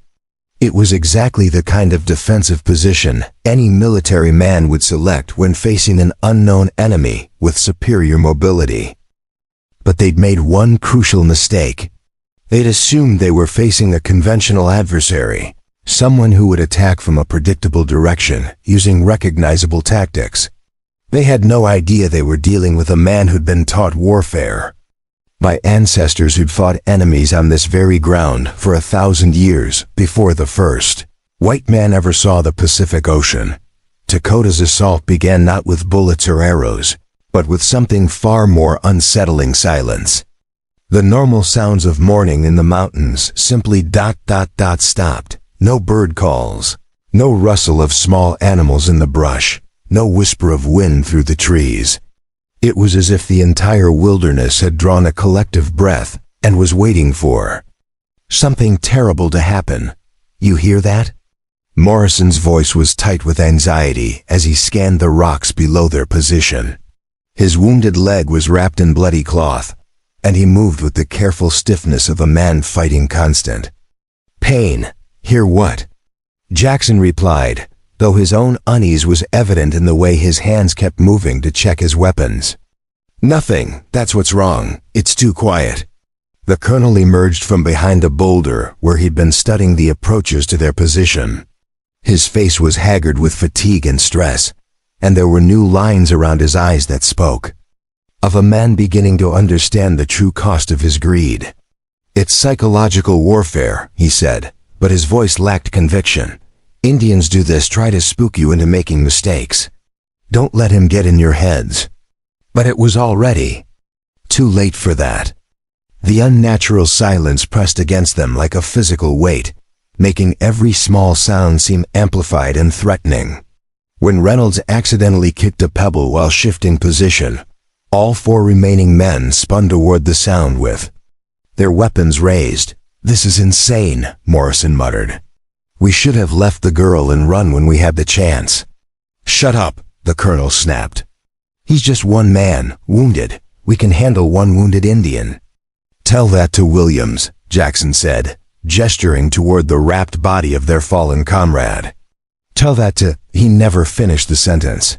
It was exactly the kind of defensive position any military man would select when facing an unknown enemy with superior mobility. But they'd made one crucial mistake. They'd assumed they were facing a conventional adversary, someone who would attack from a predictable direction using recognizable tactics. They had no idea they were dealing with a man who'd been taught warfare by ancestors who'd fought enemies on this very ground for 1,000 years before the first white man ever saw the Pacific Ocean. Dakota's assault began not with bullets or arrows, but with something far more unsettling: silence. The normal sounds of morning in the mountains simply ... stopped. No bird calls, no rustle of small animals in the brush, no whisper of wind through the trees. It was as if the entire wilderness had drawn a collective breath and was waiting for something terrible to happen. You hear that? Morrison's voice was tight with anxiety as he scanned the rocks below their position. His wounded leg was wrapped in bloody cloth, and he moved with the careful stiffness of a man fighting constant pain. Hear what? Jackson replied, though his own unease was evident in the way his hands kept moving to check his weapons. Nothing, that's what's wrong. It's too quiet. The colonel emerged from behind a boulder where he'd been studying the approaches to their position. His face was haggard with fatigue and stress, and there were new lines around his eyes that spoke of a man beginning to understand the true cost of his greed. It's psychological warfare, he said, but his voice lacked conviction. Indians do this, try to spook you into making mistakes. Don't let him get in your heads. But it was already too late for that. The unnatural silence pressed against them like a physical weight, making every small sound seem amplified and threatening. When Reynolds accidentally kicked a pebble while shifting position, all 4 remaining men spun toward the sound with their weapons raised. "This is insane," Morrison muttered. "We should have left the girl and run when we had the chance." "Shut up," the colonel snapped. "He's just one man, wounded. We can handle one wounded Indian." "Tell that to Williams," Jackson said, gesturing toward the wrapped body of their fallen comrade. "Tell that to—" He never finished the sentence.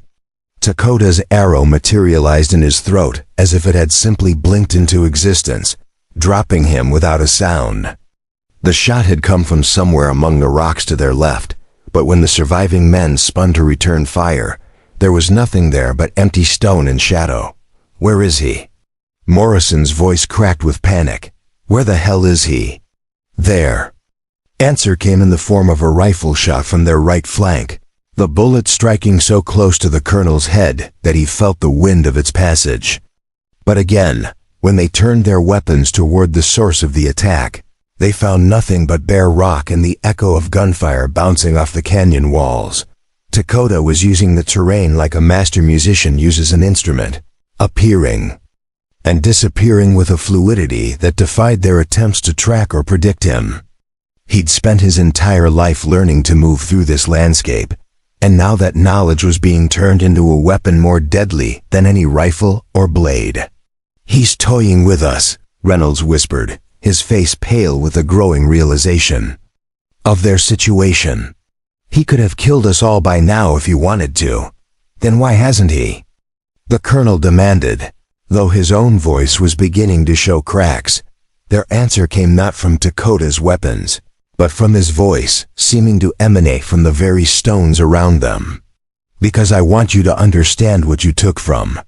Dakota's arrow materialized in his throat as if it had simply blinked into existence, dropping him without a sound. The shot had come from somewhere among the rocks to their left, but when the surviving men spun to return fire, there was nothing there but empty stone and shadow. "Where is he?" Morrison's voice cracked with panic. "Where the hell is he?" "There." Answer came in the form of a rifle shot from their right flank, the bullet striking so close to the colonel's head that he felt the wind of its passage. But again, when they turned their weapons toward the source of the attack, they found nothing but bare rock and the echo of gunfire bouncing off the canyon walls. Dakota was using the terrain like a master musician uses an instrument, appearing and disappearing with a fluidity that defied their attempts to track or predict him. He'd spent his entire life learning to move through this landscape, and now that knowledge was being turned into a weapon more deadly than any rifle or blade. "He's toying with us," Reynolds whispered, his face pale with a growing realization of their situation. "He could have killed us all by now if he wanted to. Then why hasn't he?" the colonel demanded, though his own voice was beginning to show cracks. Their answer came not from Dakota's weapons, but from his voice, seeming to emanate from the very stones around them. "Because I want you to understand what you took from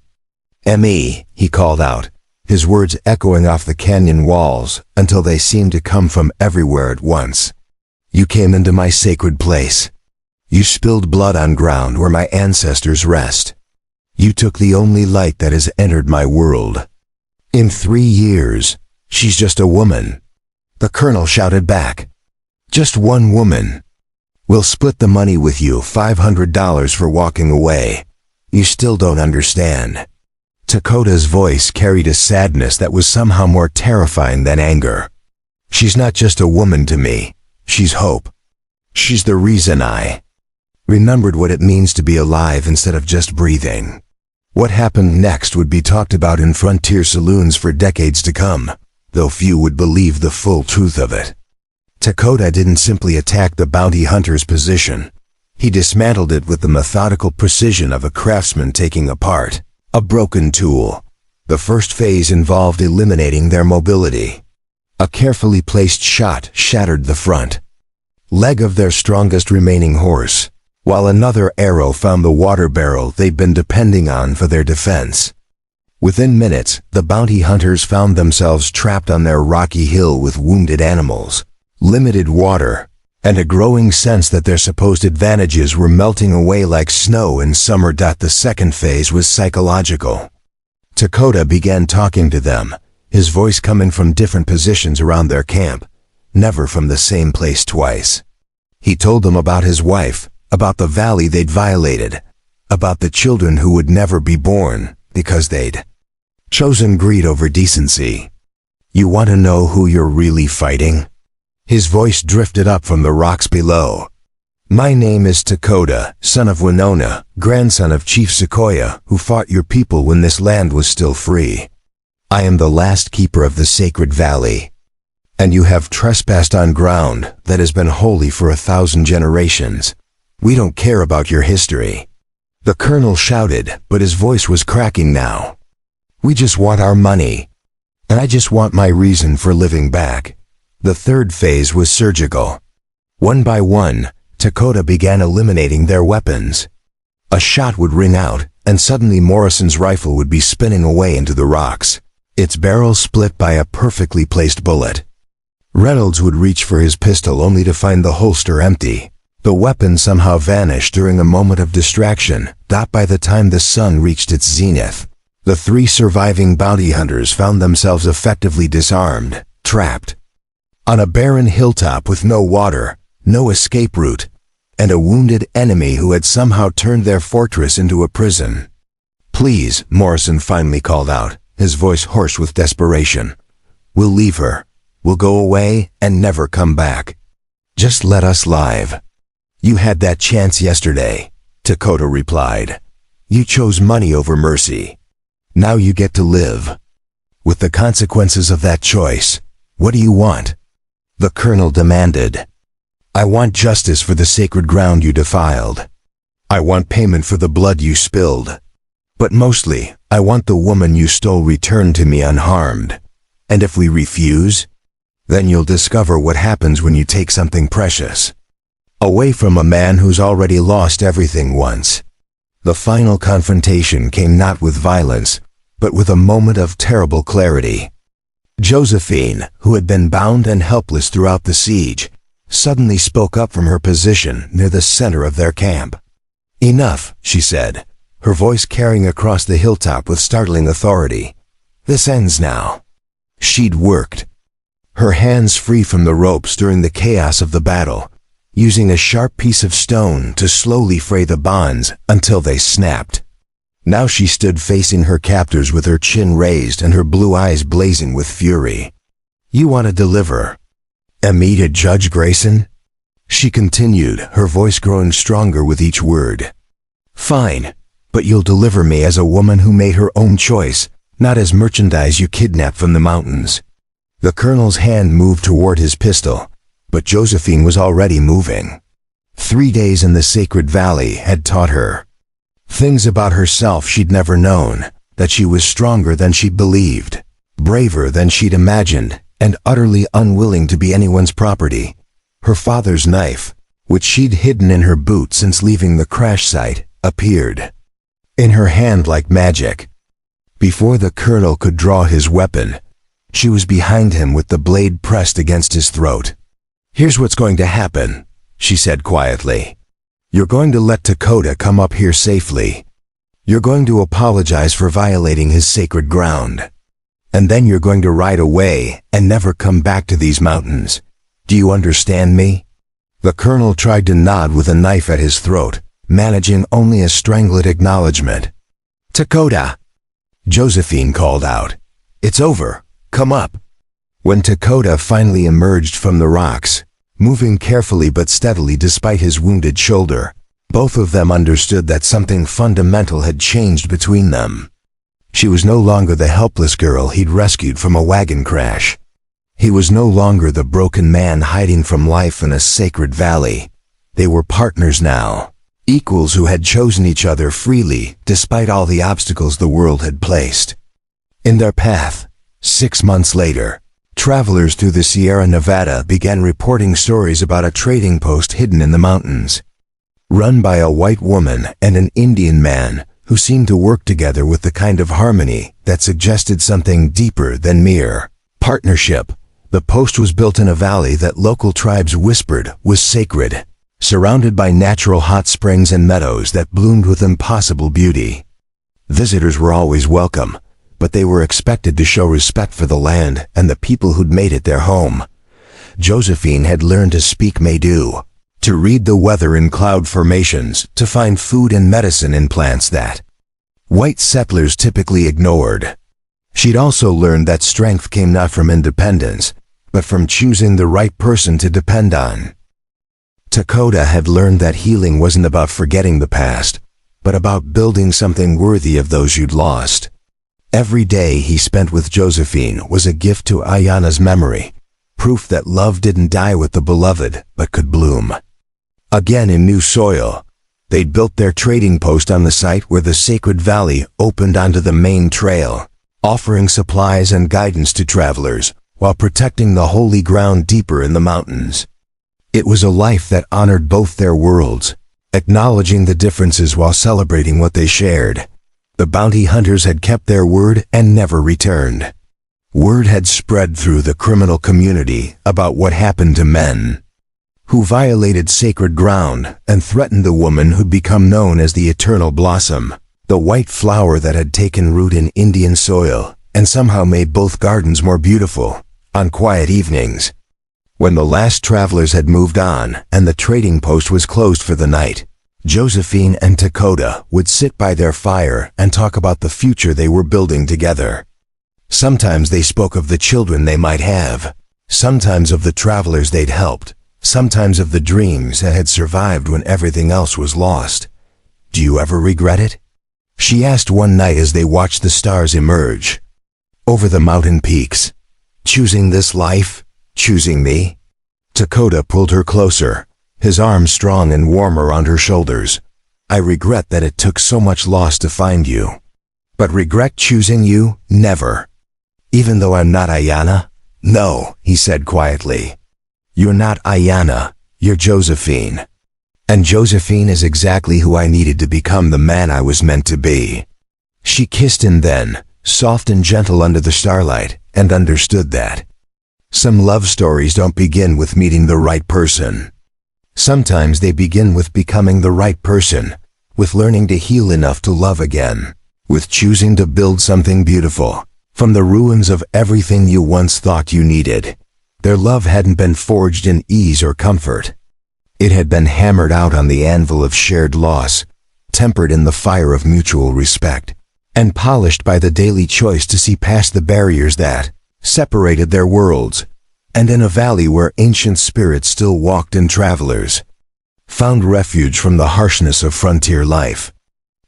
me," he called out, his words echoing off the canyon walls until they seemed to come from everywhere at once. "You came into my sacred place. You spilled blood on ground where my ancestors rest. You took the only light that has entered my world. In 3 years, she's just a woman," the colonel shouted back. "Just one woman. We'll split the money with you, $500 for walking away. You still don't understand." Dakota's voice carried a sadness that was somehow more terrifying than anger. "She's not just a woman to me. She's hope. She's the reason I remembered what it means to be alive instead of just breathing." What happened next would be talked about in frontier saloons for decades to come, though few would believe the full truth of it. Dakota didn't simply attack the bounty hunter's position. He dismantled it with the methodical precision of a craftsman taking apart a broken tool. The first phase involved eliminating their mobility. A carefully placed shot shattered the front leg of their strongest remaining horse, while another arrow found the water barrel they'd been depending on for their defense. Within minutes, the bounty hunters found themselves trapped on their rocky hill with wounded animals, limited water, and a growing sense that their supposed advantages were melting away like snow in summer. The second phase was psychological. Lakota began talking to them, his voice coming from different positions around their camp, never from the same place twice. He told them about his wife, about the valley they'd violated, about the children who would never be born because they'd chosen greed over decency. You want to know who you're really fighting? His voice drifted up from the rocks below. My name is Lakota, son of Winona, grandson of Chief Sequoia, who fought your people when this land was still free. I am the last keeper of the sacred valley, and you have trespassed on ground that has been holy for 1,000 generations. We don't care about your history. The colonel shouted, but his voice was cracking now. We just want our money, and I just want my reason for living back. The third phase was surgical. One by one, Lakota began eliminating their weapons. A shot would ring out, and suddenly Morrison's rifle would be spinning away into the rocks, its barrel split by a perfectly placed bullet. Reynolds would reach for his pistol only to find the holster empty. The weapon somehow vanished during a moment of distraction. By the time the sun reached its zenith, the three surviving bounty hunters found themselves effectively disarmed, trapped on a barren hilltop with no water, no escape route, and a wounded enemy who had somehow turned their fortress into a prison. Please, Morrison finally called out, his voice hoarse with desperation. We'll leave her. We'll go away and never come back. Just let us live. You had that chance yesterday, Lakota replied. You chose money over mercy. Now you get to live. With the consequences of that choice, what do you want? The colonel demanded. I want justice for the sacred ground you defiled. I want payment for the blood you spilled. But mostly, I want the woman you stole returned to me unharmed. And if we refuse, then you'll discover what happens when you take something precious away from a man who's already lost everything once. The final confrontation came not with violence, but with a moment of terrible clarity. Josephine, who had been bound and helpless throughout the siege, suddenly spoke up from her position near the center of their camp. Enough, she said, her voice carrying across the hilltop with startling authority. This ends now. She'd worked, her hands free from the ropes during the chaos of the battle, using a sharp piece of stone to slowly fray the bonds until they snapped. Now she stood facing her captors with her chin raised and her blue eyes blazing with fury. You want to deliver me to Judge Grayson? She continued, her voice growing stronger with each word. Fine, but you'll deliver me as a woman who made her own choice, not as merchandise you kidnapped from the mountains. The colonel's hand moved toward his pistol, but Josephine was already moving. 3 days in the sacred valley had taught her things about herself she'd never known, that she was stronger than she believed, braver than she'd imagined, and utterly unwilling to be anyone's property. Her father's knife, which she'd hidden in her boot since leaving the crash site, appeared in her hand like magic. Before the colonel could draw his weapon, she was behind him with the blade pressed against his throat. Here's what's going to happen, she said quietly. You're going to let Lakota come up here safely. You're going to apologize for violating his sacred ground. And then you're going to ride away and never come back to these mountains. Do you understand me? The colonel tried to nod with a knife at his throat, managing only a strangled acknowledgement. Lakota! Josephine called out. It's over. Come up. When Lakota finally emerged from the rocks, moving carefully but steadily despite his wounded shoulder, both of them understood that something fundamental had changed between them. She was no longer the helpless girl he'd rescued from a wagon crash. He was no longer the broken man hiding from life in a sacred valley. They were partners now, equals who had chosen each other freely despite all the obstacles the world had placed in their path. 6 months later, travelers through the Sierra Nevada began reporting stories about a trading post hidden in the mountains. run by a white woman and an Indian man who seemed to work together with the kind of harmony that suggested something deeper than mere partnership. The post was built in a valley that local tribes whispered was sacred, surrounded by natural hot springs and meadows that bloomed with impossible beauty. Visitors were always welcome, but they were expected to show respect for the land and the people who'd made it their home. Josephine had learned to speak Maidu, to read the weather in cloud formations, to find food and medicine in plants that white settlers typically ignored. She'd also learned that strength came not from independence, but from choosing the right person to depend on. Lakota had learned that healing wasn't about forgetting the past, but about building something worthy of those you'd lost. Every day he spent with Josephine was a gift to Ayana's memory, proof that love didn't die with the beloved, but could bloom again in new soil. They'd built their trading post on the site where the sacred valley opened onto the main trail, offering supplies and guidance to travelers, while protecting the holy ground deeper in the mountains. It was a life that honored both their worlds, acknowledging the differences while celebrating what they shared. The bounty hunters had kept their word and never returned. Word had spread through the criminal community about what happened to men who violated sacred ground and threatened the woman who'd become known as the Eternal Blossom, the white flower that had taken root in Indian soil and somehow made both gardens more beautiful. On quiet evenings, when the last travelers had moved on and the trading post was closed for the night, Josephine and Lakota would sit by their fire and talk about the future they were building together. Sometimes they spoke of the children they might have, sometimes of the travelers they'd helped, sometimes of the dreams that had survived when everything else was lost. "Do you ever regret it?" she asked one night as they watched the stars emerge over the mountain peaks. "Choosing this life? Choosing me?" Lakota pulled her closer, his arms strong and warm around her shoulders. "I regret that it took so much loss to find you. But regret choosing you? Never. Even though I'm not Ayana?" "No," he said quietly. "You're not Ayana, you're Josephine. And Josephine is exactly who I needed to become the man I was meant to be." She kissed him then, soft and gentle under the starlight, and understood that some love stories don't begin with meeting the right person. Sometimes they begin with becoming the right person, with learning to heal enough to love again, with choosing to build something beautiful from the ruins of everything you once thought you needed. Their love hadn't been forged in ease or comfort. It had been hammered out on the anvil of shared loss, tempered in the fire of mutual respect, and polished by the daily choice to see past the barriers that separated their worlds, and in a valley where ancient spirits still walked and travelers found refuge from the harshness of frontier life.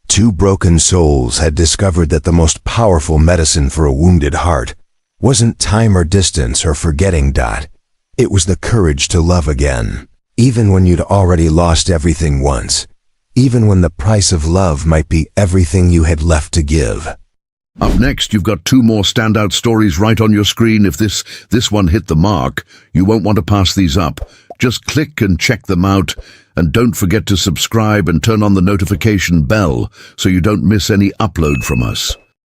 Two broken souls had discovered that the most powerful medicine for a wounded heart wasn't time or distance or forgetting. It was the courage to love again, even when you'd already lost everything once, even when the price of love might be everything you had left to give. Up next, you've got two more standout stories right on your screen. If this one hit the mark, you won't want to pass these up. Just click and check them out. And don't forget to subscribe and turn on the notification bell so you don't miss any upload from us.